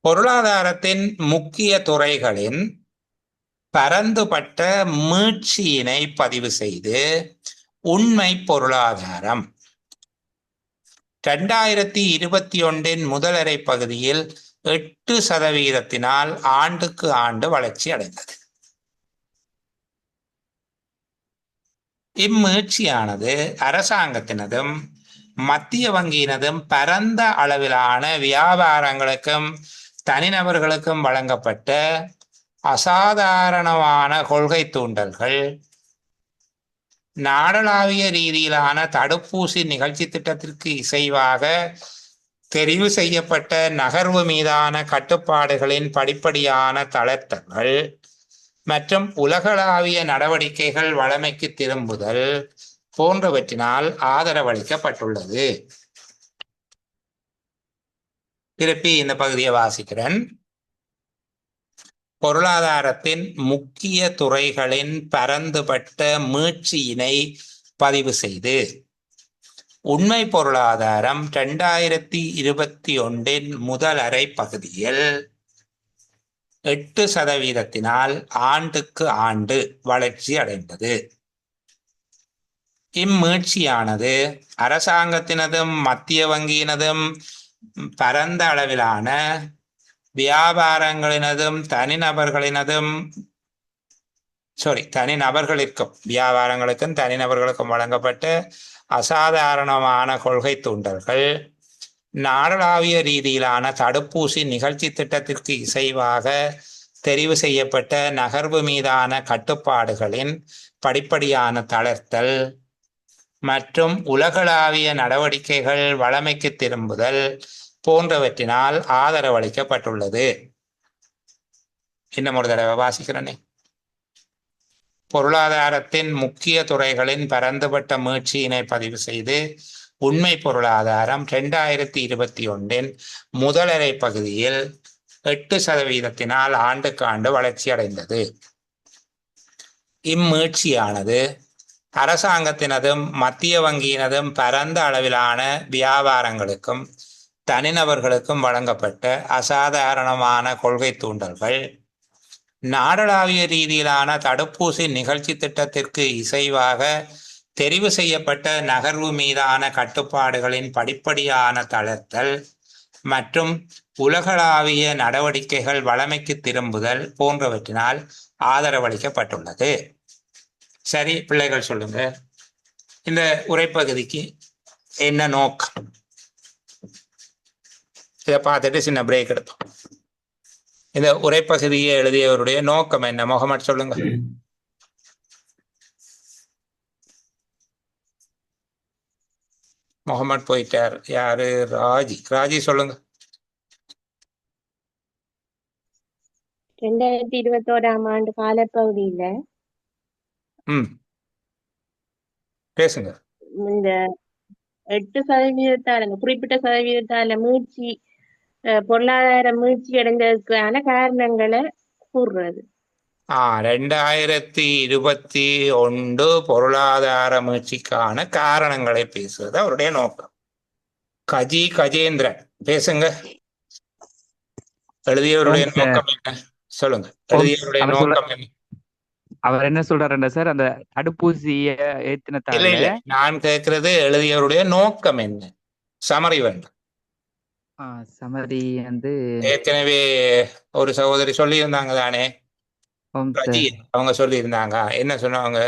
பொருளாதாரத்தின் முக்கிய துறைகளின் பரந்துபட்ட மீட்சியினை பதிவு செய்து உண்மை பொருளாதாரம் 2021 முதலரை பகுதியில் 8% ஆண்டுக்கு ஆண்டு வளர்ச்சி அடைந்தது. இம்மீட்சியானது அரசாங்கத்தினதும் மத்திய வங்கியினதும் பரந்த அளவிலான வியாபாரங்களுக்கும் தனிநபர்களுக்கும் வழங்கப்பட்ட அசாதாரணமான கொள்கை தூண்டல்கள் நாடளாவிய ரீதியிலான தடுப்பூசி நிகழ்ச்சி திட்டத்திற்கு இசைவாக தெரிவு செய்யப்பட்ட நகர்வு மீதான கட்டுப்பாடுகளின் படிப்படியான தளர்த்தல்கள் மற்றும் உலகளாவிய நடவடிக்கைகள் வழமைக்கு திரும்புதல் போன்றவற்றினால் ஆதரவளிக்கப்பட்டுள்ளது. திருப்பி இந்த பகுதியை வாசிக்கிறேன். பொருளாதாரத்தின் முக்கிய துறைகளின் பரந்துபட்ட மீட்சியினை பதிவு செய்து உண்மை பொருளாதாரம் 2021 முதல் அரை பகுதியில் 8% ஆண்டுக்கு ஆண்டு வளர்ச்சி அடைந்தது. இம்மீட்சியானது அரசாங்கத்தினதும் மத்திய வங்கியினதும் பரந்த அளவிலான வியாபாரங்களினதும் வியாபாரங்களுக்கும் தனிநபர்களுக்கும் வழங்கப்பட்ட அசாதாரணமான கொள்கை தூண்டல்கள், நாடளாவிய ரீதியிலான தடுப்பூசி நிகழ்ச்சி திட்டத்திற்கு இசைவாக தெரிவு செய்யப்பட்ட நகர்வு மீதான கட்டுப்பாடுகளின் படிப்படியான தளர்த்தல் மற்றும் உலகளாவிய நடவடிக்கைகள் வழமைக்கு திரும்புதல் போன்றவற்றினால் ஆதரவளிக்கப்பட்டுள்ளது. இன்னும் ஒரு தடவை வாசிக்கிறேனே. பொருளாதாரத்தின் முக்கிய துறைகளின் பரந்துபட்ட மீட்சியினை பதிவு செய்து உண்மை பொருளாதாரம் 2021 முதலரை பகுதியில் 8% ஆண்டுக்கு ஆண்டு வளர்ச்சி அடைந்தது. இம்மீட்சியானது அரசாங்கத்தினதும் மத்திய வங்கியினதும் பரந்த அளவிலான வியாபாரங்களுக்கும் தனிநபர்களுக்கும் வழங்கப்பட்ட அசாதாரணமான கொள்கை தூண்டல்கள், நாடளாவிய ரீதியிலான தடுப்பூசி நிகழ்ச்சி திட்டத்திற்கு இசைவாக தெரிவு செய்யப்பட்ட நகர்வு மீதான கட்டுப்பாடுகளின் படிப்படியான தளர்த்தல் மற்றும் உலகளாவிய நடவடிக்கைகள் வழமைக்கு திரும்புதல் போன்றவற்றினால் ஆதரவளிக்கப்பட்டுள்ளது. சரி பிள்ளைகள், சொல்லுங்க, இந்த உரைப்பகுதிக்கு என்ன நோக்கம்? இதை பார்த்துட்டு சின்ன பிரேக் எடுப்போம். இந்த உரைப்பகுதியை எழுதியவருடைய நோக்கம் என்ன? முகமது சொல்லுங்க. முகமது போயிட்டார். யாரு? ராஜி சொல்லுங்க. 2021 ஆண்டு காலப்பகுதியில பேசுங்க. இந்த 8% குறிப்பிட்ட சதவீதத்தால மீட்சி, பொருளாதார மீட்சி அடைந்ததுக்கான காரணங்களை கூறுறது. 2021 பொருளாதார மீட்சிக்கான காரணங்களை பேசுவது அவருடைய நோக்கம். கஜேந்திரன் பேசுங்க. எழுதியவருடைய நோக்கம் என்ன? சொல்லுங்க. எழுதியவருடைய நோக்கம் என்ன? அவர் என்ன சொல்றாருன்னா சார், அந்த தடுப்பூசிய ஏத்தினத்தால நான் கேட்கிறது எழுதியவருடைய நோக்கம் என்ன? சமரி வேண்டும். சமரி வந்து ஏற்கனவே ஒரு சகோதரி சொல்லி இருந்தாங்க தானே, அவங்க சொல்லி இருந்தாங்க. என்ன சொன்னாங்க?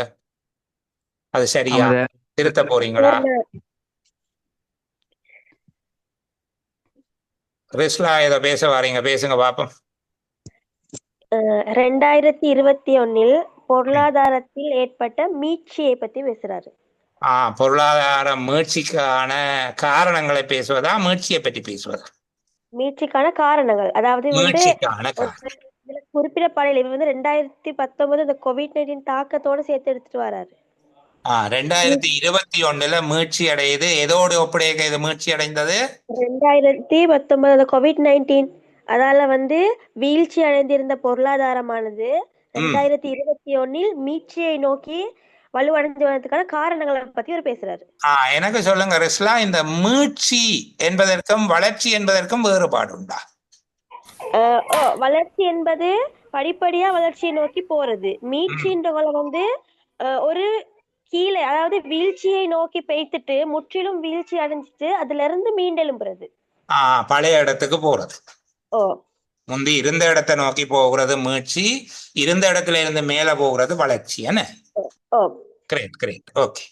அது சரியா? திருத்த போறீங்களா? ரிஸ்லா ஏதோ பேச வாரீங்க, பேசுங்க பாப்போம். 2021 பொருளாதாரத்தில் ஏற்பட்ட மீட்சியை பத்தி பேசுறாரு. பொருளாதார மீட்சிக்கான காரணங்களை பேசுவதா, மீட்சியை பற்றி பேசுவதா? மீட்சிக்கான காரணங்கள், அதாவது குறிப்பிட்ட பாடல் இவர் 2019 இந்த COVID-19 தாக்கத்தோட சேர்த்து எடுத்துட்டு வராரு. 2021 மீட்சி அடையுது. எதோடு ஒப்படைக்க இது மீட்சி அடைந்தது? 2019 COVID-19 அதால வீழ்ச்சி அடைந்திருந்த பொருளாதாரமானது 2021 மீட்சியை நோக்கி வலுவடைந்து வந்ததுக்கான காரணங்களை பத்தி அவர் பேசுறாரு. எனக்கு சொல்லுங்க ரிஸ்லா, இந்த மீட்சி என்பதற்கும் வளர்ச்சி என்பதற்கும் வேறுபாடு உண்டா? வளர்ச்சி என்பது படிப்படியா வளர்ச்சியை நோக்கி போறது. மீட்சின்றவங்களை ஒரு கீழே, அதாவது வீழ்ச்சியை நோக்கி பெய்த்துட்டு முற்றிலும் வீழ்ச்சி அடைஞ்சிட்டு அதுல இருந்து மீண்டெழும்புறது, பழைய இடத்துக்கு போறது. முந்தி இருந்த இடத்தை நோக்கி போகிறது மீட்சி, இருந்த இடத்துல இருந்து மேல போகிறது வளர்ச்சி. என்ன? கிரேட். ஓகே.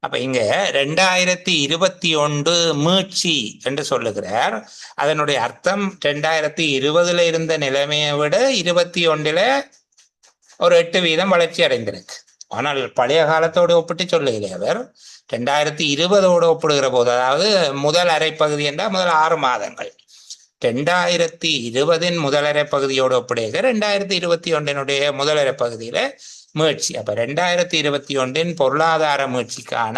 அப்ப இங்க 2021 மீட்சி என்று சொல்லுகிறார். அதனுடைய அர்த்தம் 2020 இருந்த நிலைமையை விட 21 ஒரு 8% வளர்ச்சி அடைந்திருக்கு. ஆனால் பழைய காலத்தோடு ஒப்பிட்டு சொல்லலையே அவர் 2020 ஒப்பிடுகிற போது, அதாவது முதல் அரைப்பகுதி என்றால் முதல் 6 மாதங்கள் 2020 முதலரை பகுதியோடு ஒப்பிடுக 2021 முதலரை பகுதியில மீட்சி. அப்ப 2021 பொருளாதார மீட்சிக்கான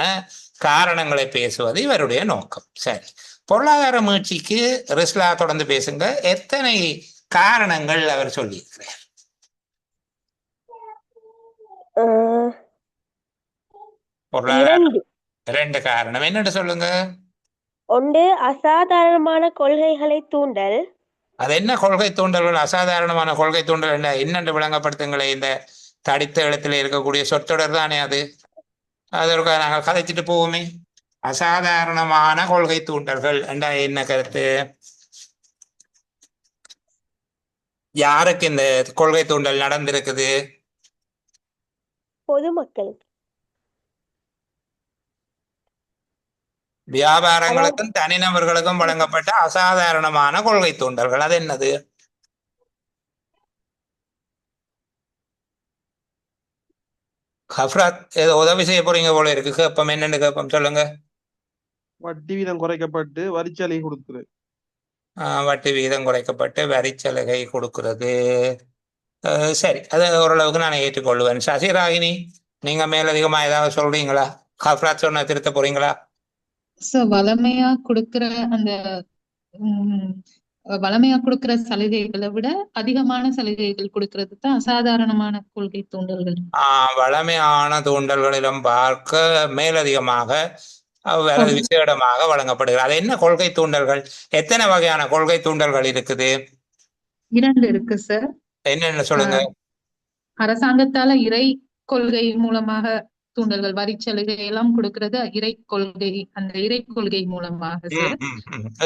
காரணங்களை பேசுவது இவருடைய நோக்கம். சரி, பொருளாதார மீட்சிக்கு ரிஸ்லா தொடர்ந்து பேசுங்க. எத்தனை காரணங்கள் அவர் சொல்லியிருக்கிறார்? பொருளாதார 2 காரணம் என்னன்னு சொல்லுங்க. ஒன்று, அசாதாரணமான கொள்கைகளை தூண்டல். அது என்ன கொள்கை தூண்டல்கள்? அசாதாரணமான கொள்கை தூண்டல் என்ன என்னென்று விளங்கப்படுத்துங்களே. இந்த தடித்த எழுத்துல இருக்கக்கூடிய சொற்றொடர் தானே அது. அதற்கு நாங்கள் கதைச்சிட்டு போவோமே. அசாதாரணமான கொள்கை தூண்டல்கள் என்றா என்ன கருத்து? யாருக்கு இந்த கொள்கை தூண்டல் நடந்திருக்குது? பொதுமக்கள், வியாபாரங்களுக்கும் தனிநபர்களுக்கும் வழங்கப்பட்ட அசாதாரணமான கொள்கை தூண்டல்கள். அது என்னது? ஹஃப்ராத் ஏதோ உதவி செய்ய போறீங்க போல இருக்கு. கேப்பம் என்னன்னு கேப்பம் சொல்லுங்க. வட்டி வீதம் குறைக்கப்பட்டு வரிச்சலுகை கொடுக்குறது. வட்டி வீதம் குறைக்கப்பட்டு வரிச்சலுகை கொடுக்கிறது. சரி, அது ஓரளவுக்கு நான் ஏற்றுக்கொள்வேன். சசிராகினி, நீங்க மேலதிகமா ஏதாவது சொல்றீங்களா? ஹஃப்ராத் சொன்ன திருத்த போறீங்களா? வளமையா கொடுக்கிற அந்த வளமையா கொடுக்கிற சலுகைகளை விட அதிகமான சலுகைகள் கொடுக்கறது தான் அசாதாரணமான கொள்கை தூண்டல்கள். வளமையான தூண்டல்களிலும் பார்க்க மேலதிகமாக விசேடமாக வழங்கப்படுகிறது. அது என்ன கொள்கை தூண்டல்கள்? எத்தனை வகையான கொள்கை தூண்டல்கள் இருக்குது? 2 இருக்கு சார். என்னென்ன சொல்லுங்க. அரசாங்கத்தால இறை கொள்கை மூலமாக தூண்டல்கள், வரி சலுகை எல்லாம் கொடுக்கிறது இறை கொள்கை. அந்த இறை கொள்கை மூலமாக சார்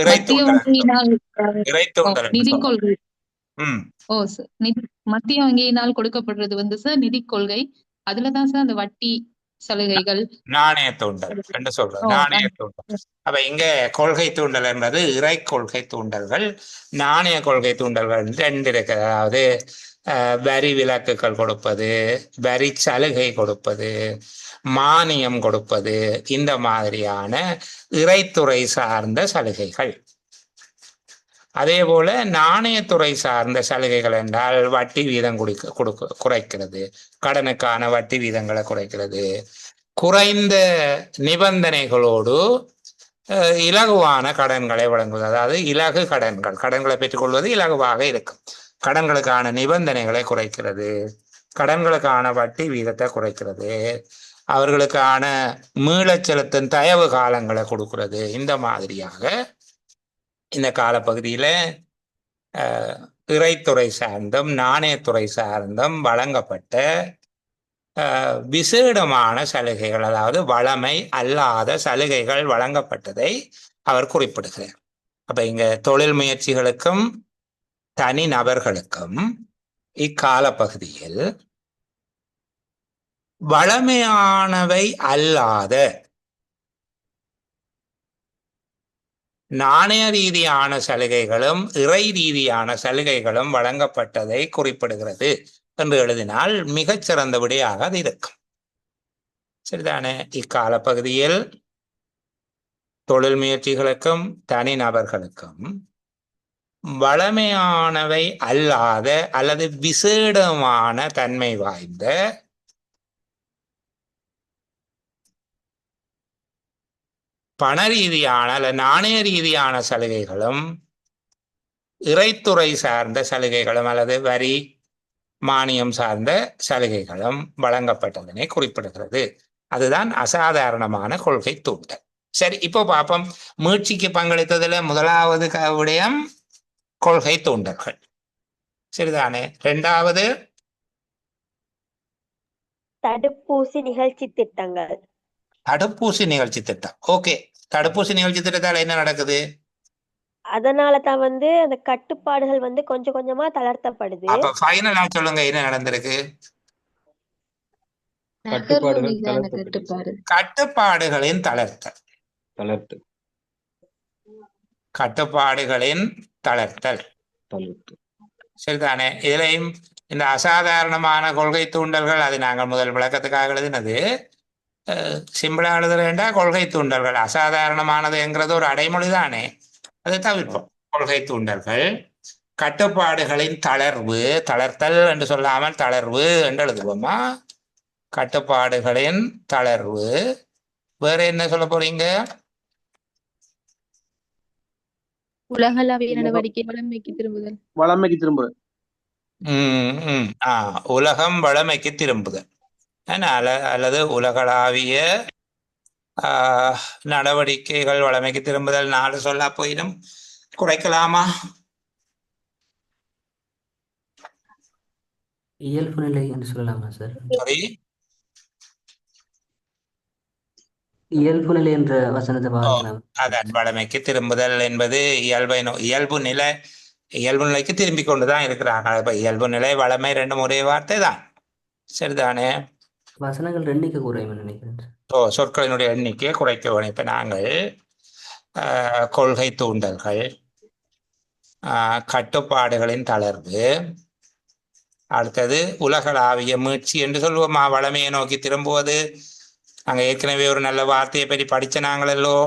மத்திய வங்கியினால் நிதி கொள்கை. மத்திய வங்கியினால் கொடுக்கப்படுறது சார் நிதி கொள்கை. அதுலதான் சார் அந்த வட்டி சலுகைகள், நாணய தூண்டல் என்று சொல்றது. நாணய தூண்டல். அப்ப இங்க கொள்கை தூண்டல் என்பது இறை கொள்கை தூண்டல்கள், நாணய கொள்கை தூண்டல்கள் 2 இருக்கு. அதாவது வரி விலக்குகள் கொடுப்பது, வரி சலுகை கொடுப்பது, மானியம் கொடுப்பது, இந்த மாதிரியான இறைத்துறை சார்ந்த சலுகைகள். அதே போல நாணயத்துறை சார்ந்த சலுகைகள் என்றால் வட்டி வீதம் குறைக்கிறது, கடனுக்கான வட்டி வீதங்களை குறைக்கிறது, குறைந்த நிபந்தனைகளோடு இலகுவான கடன்களை வழங்குவது. அதாவது இலகு கடன்களை பெற்றுக்கொள்வது இலகுவாக இருக்கும். கடன்களுக்கான நிபந்தனைகளை குறைக்கிறது, கடன்களுக்கான வட்டி வீதத்தை குறைக்கிறது, அவர்களுக்கான மீளச் செலுத்தும் தயவு காலங்களை கொடுக்கிறது. இந்த மாதிரியாக இந்த காலப்பகுதியில இறைத்துறை சார்ந்தும் நாணயத்துறை சார்ந்தும் வழங்கப்பட்ட விசேடமான சலுகைகள், அதாவது வளமை அல்லாத சலுகைகள் வழங்கப்பட்டதை அவர் குறிப்பிடுகிறார். அப்ப இங்க தொழில் முயற்சிகளுக்கும் தனி நபர்களுக்கும் இக்கால பகுதியில் வளமையானவை அல்லாத நாணய ரீதியான சலுகைகளும் இறை ரீதியான சலுகைகளும் வழங்கப்பட்டதை குறிப்பிடுகிறது என்று எழுதினால் மிகச்சிறந்த விடையாக அது இருக்கும். சரிதானே? இக்கால பகுதியில் தொழில் முயற்சிகளுக்கும் தனி நபர்களுக்கும் வளமையானவை அல்லாத அல்லது விசேடமான தன்மை வாய்ந்த பண ரீதியான அல்லது நாணய ரீதியான சலுகைகளும் இறைத்துறை சார்ந்த சலுகைகளும் அல்லது வரி மானியம் சார்ந்த சலுகைகளும் வழங்கப்பட்டதனை குறிப்பிடுகிறது. அதுதான் அசாதாரணமான கொள்கை தூண்டல். சரி, இப்போ பார்ப்போம். மீட்சிக்கு பங்களித்ததுல முதலாவது விடயம் கொள்கை தூண்டல்கள். சரிதானே? 2வது தடுப்பூசி நிகழ்ச்சி திட்டங்கள். தடுப்பூசி நிகழ்ச்சி திட்டம். ஓகே, தடுப்பூசி நிகழ்ச்சி திட்டத்தால என்ன நடக்குது? அதனால தான் அந்த கட்டுப்பாடுகள் கொஞ்சம் கொஞ்சமா தளர்த்தப்படுது. அப்ப ஃபைனலா சொல்லுங்க, என்ன நடந்திருக்கு? கட்டுப்பாடுகளின் தளர்த்தல். கட்டுப்பாடுகளின் தளர்த்தல். சரிதானே? இதுலையும் இந்த அசாதாரணமான கொள்கை தூண்டல்கள் அது நாங்கள் முதல் விளக்கத்துக்காக எழுதினது. சிம்பிளா எழுதுறேன்டா கொள்கை தூண்டல்கள் அசாதாரணமானதுங்கிறது ஒரு அடைமொழி தானே, அதை தவிர்ப்போம். கொள்கை தூண்டல்கள், கட்டுப்பாடுகளின் தளர்வு, தளர்த்தல் என்று சொல்லாமல் தளர்வு என்று எழுதுவோமா? கட்டுப்பாடுகளின் தளர்வு. வேற என்ன சொல்ல போறீங்க? உலகளாவிய நடவடிக்கை வளமைக்கு திரும்புதல். வளமைக்கு திரும்புதல். உலகம் வளமைக்கு திரும்புதல் அல்லது உலகளாவிய நடவடிக்கைகள் வளமைக்கு திரும்புதல். 4 சொல்லா போயிடும், குறைக்கலாமா? இயல்பு நிலை என்று சொல்லலாமா சார்? சரி, இயல்பு நிலை என்ற வசனத்தை பார்க்கலாம். அதன் வளமைக்கு திரும்புதல் என்பது இயல்பு நிலைக்கு திரும்பி கொண்டுதான் இருக்கிறாங்க. இப்ப இயல்பு நிலை வளமை 2 ஒரே வார்த்தை தான், சரிதானே? வசனங்கள் எண்ணிக்கை குறையும் நினைக்கிறேன். சொற்களினுடைய எண்ணிக்கையை குறைக்க வேணும். இப்ப நாங்கள் கொள்கை தூண்டல்கள், கட்டுப்பாடுகளின் தளர்வு, அடுத்தது உலகளாவிய மீட்சி என்று சொல்லுவோமா? வளமையை நோக்கி திரும்புவது. நாங்கள் ஏற்கனவே ஒரு நல்ல வார்த்தையை பற்றி படிச்ச நாங்களோ.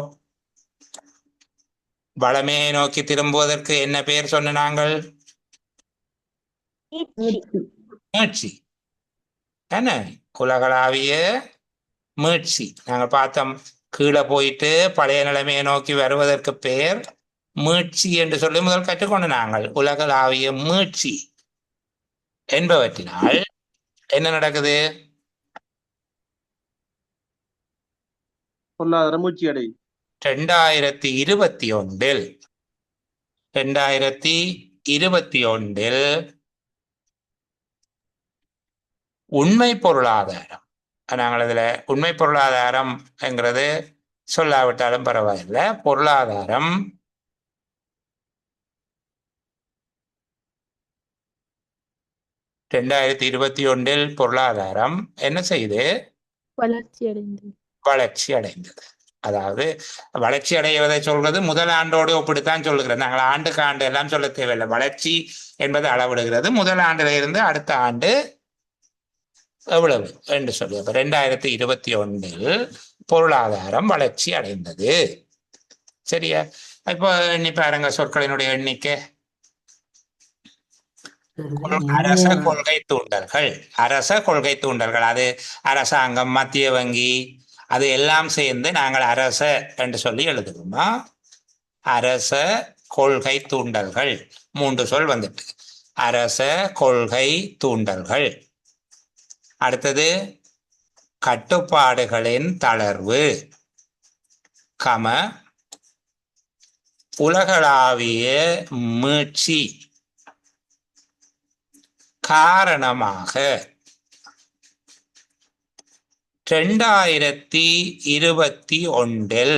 வளமையை நோக்கி திரும்புவதற்கு என்ன பெயர் சொன்ன நாங்கள்? மீட்சி. என்ன? உலகளாவிய மீட்சி. நாங்கள் பார்த்தோம், கீழே போயிட்டு பழைய நிலைமையை நோக்கி வருவதற்கு பெயர் மீட்சி என்று சொல்லி முதல் கற்றுக்கொண்டு நாங்கள். உலகளாவிய மீட்சி என்பவற்றினால் என்ன நடக்குது? பொருளாதார மீட்சி அடையும். 2021 உண்மை பொருளாதாரம், நாங்கள் இதுல உண்மை பொருளாதாரம் என்கிறது சொல்லாவிட்டாலும் பரவாயில்லை, பொருளாதாரம் 2021 பொருளாதாரம் என்ன செய்து? வளர்ச்சி அடைந்தது. அதாவது வளர்ச்சி அடைவதை சொல்றது முதல் ஆண்டோடு ஒப்பிடுத்தான் சொல்லுகிறது. நாங்கள் ஆண்டுக்கு ஆண்டு எல்லாம் சொல்ல தேவையில்லை. வளர்ச்சி என்பது அளவிடுகிறது முதல் ஆண்டுல இருந்து அடுத்த ஆண்டு எவ்வளவு என்று சொல்லி. அப்ப 2021 பொருளாதாரம் வளர்ச்சி அடைந்தது. சரியா? இப்போ எண்ணி பாருங்க சொற்களினுடைய எண்ணிக்கை. அரச கொள்கை தூண்டல்கள், அது அரசாங்கம், மத்திய வங்கி, அது எல்லாம் சேர்ந்து நாங்கள் அரச என்று சொல்லி எழுதுவோமா? அரச கொள்கை தூண்டல்கள். 3 சொல் வந்துட்டு. அரச கொள்கை தூண்டல்கள். அடுத்தது கட்டுப்பாடுகளின் தளர்வு, உலகளாவிய மீட்சி காரணமாக 2021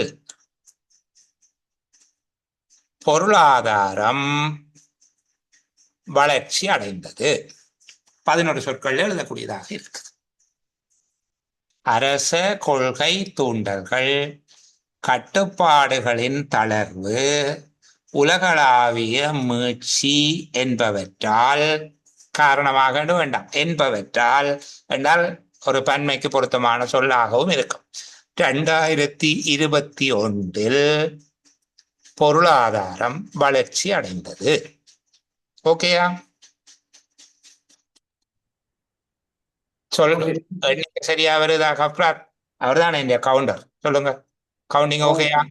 பொருளாதாரம் வளர்ச்சி அடைந்தது. 11 சொற்கள் எழுதக்கூடியதாக இருக்கு. அரச கொள்கை தூண்டல்கள், கட்டுப்பாடுகளின் தளர்வு, உலகளாவிய மீட்சி என்பவற்றால் காரணமாக வேண்டாம், என்பவற்றால் என்றால் ஒரு பன்மைக்கு பொருத்தமான சொல்லாகவும் இருக்கும். 2021 பொருளாதாரம் வளர்ச்சி அடைந்தது. ஓகேயா? சொல்லுங்க, சரியா வருதா கப்ராத்? அவர் தானே இந்த கவுண்டர். சொல்லுங்க, கவுண்டிங் ஓகேயா?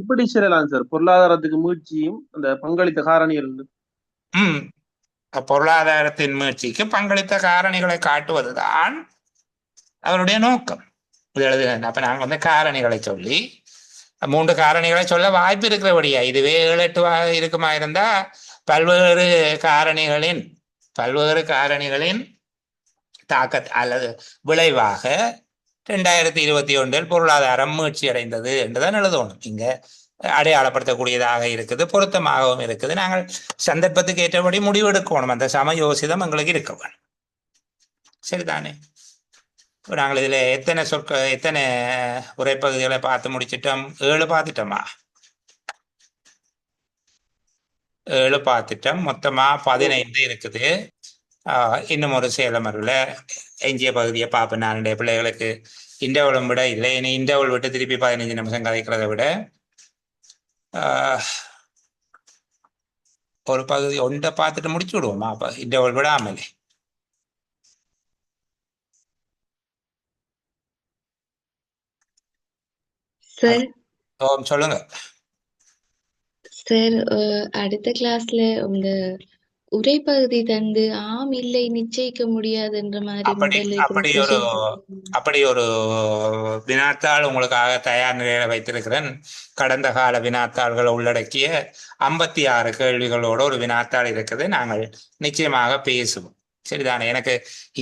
இப்படி சொல்லலாம் சார், பொருளாதாரத்துக்கு மீட்சியும் அந்த பங்களித்த காரணிகள். பொருளாதாரத்தின் மீட்சிக்கு பங்களித்த காரணிகளை காட்டுவதுதான் அவருடைய நோக்கம். அப்ப நாங்க காரணிகளை சொல்லி 3 காரணிகளை சொல்ல வாய்ப்பு இருக்கிறபடியா. இதுவே 7-8 இருக்குமா இருந்தா பல்வேறு காரணிகளின் தாக்க அல்லது விளைவாக 2021 பொருளாதாரம் மீட்சி அடைந்தது என்றுதான் எழுதணும். இங்க அடையாளப்படுத்தக்கூடியதாக இருக்குது, பொருத்தமாகவும் இருக்குது. நாங்கள் சந்தர்ப்பத்துக்கு ஏற்றபடி முடிவெடுக்கணும். அந்த சமயோசிதம் எங்களுக்கு இருக்க வேணும். சரிதானே? நாங்கள் இதுல எத்தனை உரைப்பகுதிகளை பார்த்து முடிச்சிட்டோம்? 7 பார்த்துட்டோமா? 7 பார்த்துட்டோம். மொத்தமா 15 இருக்குது. இன்னும் ஒரு சேலமருவில் எஞ்சிய பகுதியை பார்ப்பேன். நான் என்னுடைய பிள்ளைகளுக்கு இன்டர்வலும் விட இல்லை, இனி இன்டர்வல் விட்டு திருப்பி 15 நிமிஷம் கதைக்கிறத விட ஒரு பகுதி ஒன்றை பார்த்துட்டு முடிச்சு விடுவோமா? அப்போ இன்டர்வல் விடாமலே. சார் சொல்லுங்க சார் அடுத்த கிளாஸ்ல உங்க உரைப்பகுதி தந்து ஆம் இல்லை நிச்சயிக்க முடியாதுன்ற மாதிரி அப்படி ஒரு வினாத்தாள் உங்களுக்காக தயார் நிலையில வைத்திருக்கிறேன். கடந்த கால வினாத்தாள்களை உள்ளடக்கிய 56 கேள்விகளோட ஒரு வினாத்தாள் இருக்குது. நாங்கள் நிச்சயமாக பேசுவோம். சரிதானே? எனக்கு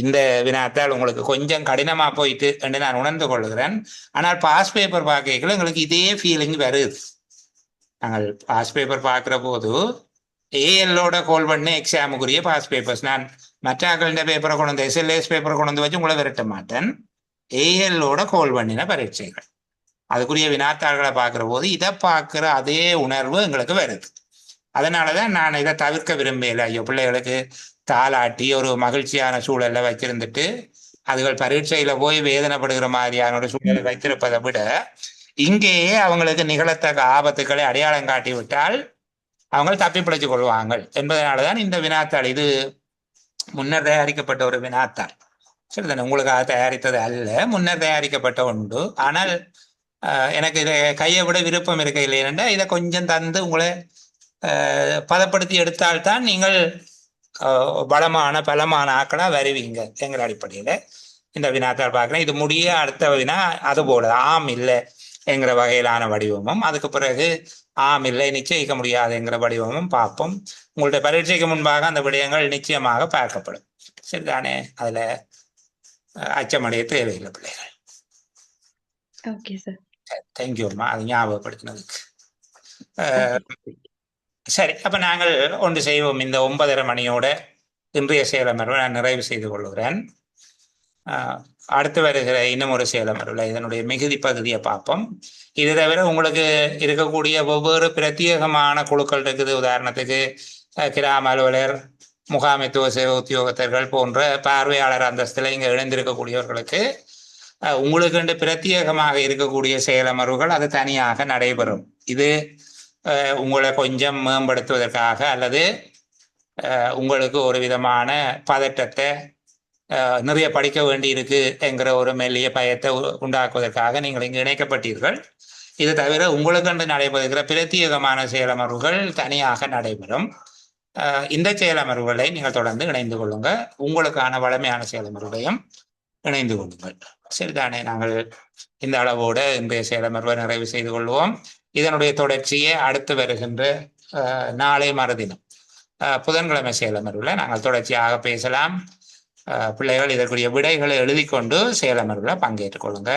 இந்த வினாத்தாள் உங்களுக்கு கொஞ்சம் கடினமா போயிட்டு என்று நான் உணர்ந்து கொள்கிறேன். ஆனால் பாஸ் பேப்பர் பார்க்கல எங்களுக்கு இதே ஃபீலிங் வருது. நாங்கள் பாஸ் பேப்பர் பார்க்குற போது ஏஎல்லோட கோல் பண்ணி எக்ஸாமுக்குரிய பாஸ் பேப்பர்ஸ், நான் மற்ற பேப்பரை கொண்டு வந்து எஸ்எல்எஸ் பேப்பரை கொண்டு வந்து வச்சு உங்களை விரட்ட மாட்டேன். ஏஎல்லோட கோல் பண்ணின பரீட்சைகள், அதுக்குரிய வினாத்தாள்களை பார்க்குற போது இதை பார்க்குற அதே உணர்வு எங்களுக்கு வருது. அதனாலதான் நான் இதை தவிர்க்க விரும்பல. ஐயோ, பிள்ளைகளுக்கு தாளாட்டி ஒரு மகிழ்ச்சியான சூழல்ல வச்சிருந்துட்டு அதுகள் பரீட்சையில போய் வேதனைப்படுகிற மாதிரியான ஒரு சூழலை வைத்திருப்பதை விட இங்கேயே அவங்களுக்கு நிகழத்தக்க ஆபத்துக்களை அடையாளம் காட்டி விட்டால் அவங்க தப்பி பிழைச்சு கொள்வாங்க என்பதனாலதான் இந்த வினாத்தாள். இது முன்னர் தயாரிக்கப்பட்ட ஒரு வினாத்தாள். சரிதானே? உங்களுக்காக தயாரித்தது அல்ல, முன்னர் தயாரிக்கப்பட்ட ஒன்று. ஆனால் எனக்கு இதை கையை விட விருப்பம் இருக்க இல்லைன்னா இதை கொஞ்சம் தந்து உங்களை பதப்படுத்தி எடுத்தால்தான் நீங்கள் பலமான ஆக்களா வருவீங்க எங்கள் அடிப்படையில. இந்த வினாத்தாள் பார்க்கலாம். இது முடிய அடுத்த வினா அது போல ஆம் இல்லை என்கிற வகையிலான வடிவமும், அதுக்கு பிறகு ஆம் இல்லை நிச்சயிக்க முடியாதுங்கிற வடிவமும் பார்ப்போம். உங்களுடைய பரீட்சைக்கு முன்பாக அந்த விடயங்கள் நிச்சயமாக பார்க்கப்படும். சரிதானே? அதுல அச்சமடைய தேவையில்லை பிள்ளைகள். Okay sir. தேங்க்யூம்மா, அது ஞாபகப்படுத்தினதுக்கு. சரி, அப்ப நாங்கள் ஒன்று செய்வோம். இந்த 9:30 மணியோட இன்றைய சேலமர்வை நான் நிறைவு செய்து கொள்கிறேன். அடுத்து வருகிற இன்னும் ஒரு சேலமர்வில் இதனுடைய மிகுதி பகுதியை பார்ப்போம். இது தவிர உங்களுக்கு இருக்கக்கூடிய ஒவ்வொரு பிரத்யேகமான குழுக்கள் இருக்குது. உதாரணத்துக்கு கிராம அலுவலர், முகாமைத்துவ சேவை உத்தியோகத்தர்கள் போன்ற பார்வையாளர் அந்தஸ்தில் இங்கே இணைந்திருக்கக்கூடியவர்களுக்கு உங்களுக்கு பிரத்யேகமாக இருக்கக்கூடிய செயலமர்வுகள் அது தனியாக நடைபெறும். இது உங்களை கொஞ்சம் மேம்படுத்துவதற்காக அல்லது உங்களுக்கு ஒரு விதமான பதட்டத்தை, நிறைய படிக்க வேண்டி இருக்கு என்கிற ஒரு மெல்லிய பயத்தை உண்டாக்குவதற்காக நீங்கள் இங்கு இணைக்கப்பட்டீர்கள். இது தவிர உங்களுக்கு நடைபெறுகிற பிரத்யேகமான செயலமர்வுகள் தனியாக நடைபெறும். இந்த செயலமர்வுகளை நீங்கள் தொடர்ந்து இணைந்து கொள்ளுங்க. உங்களுக்கான வளமையான செயலமர்வுகளையும் இணைந்து கொள்ளுங்கள். சரிதானே? நாங்கள் இந்த அளவோடு இன்றைய செயலமர்வை நிறைவு செய்து கொள்வோம். இதனுடைய தொடர்ச்சியை அடுத்து வருகின்ற நாளை மறுதினம் புதன்கிழமை செயலமர்வில் நாங்கள் தொடர்ச்சியாக பேசலாம். பிள்ளைகள் இதற்குரிய விடைகளை எழுதி கொண்டு செயலமர்வில் பங்கேற்றுக் கொள்ளுங்க.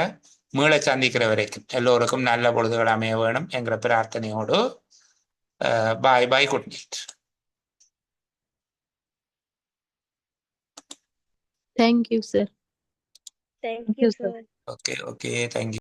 மீள சந்திக்கிற வரைக்கும் எல்லோருக்கும் நல்ல பொழுதுகள் அமைய வேணும் என்கிற பிரார்த்தனையோடு bye bye, good night. Thank you sir. Thank you sir. Okay, thank you.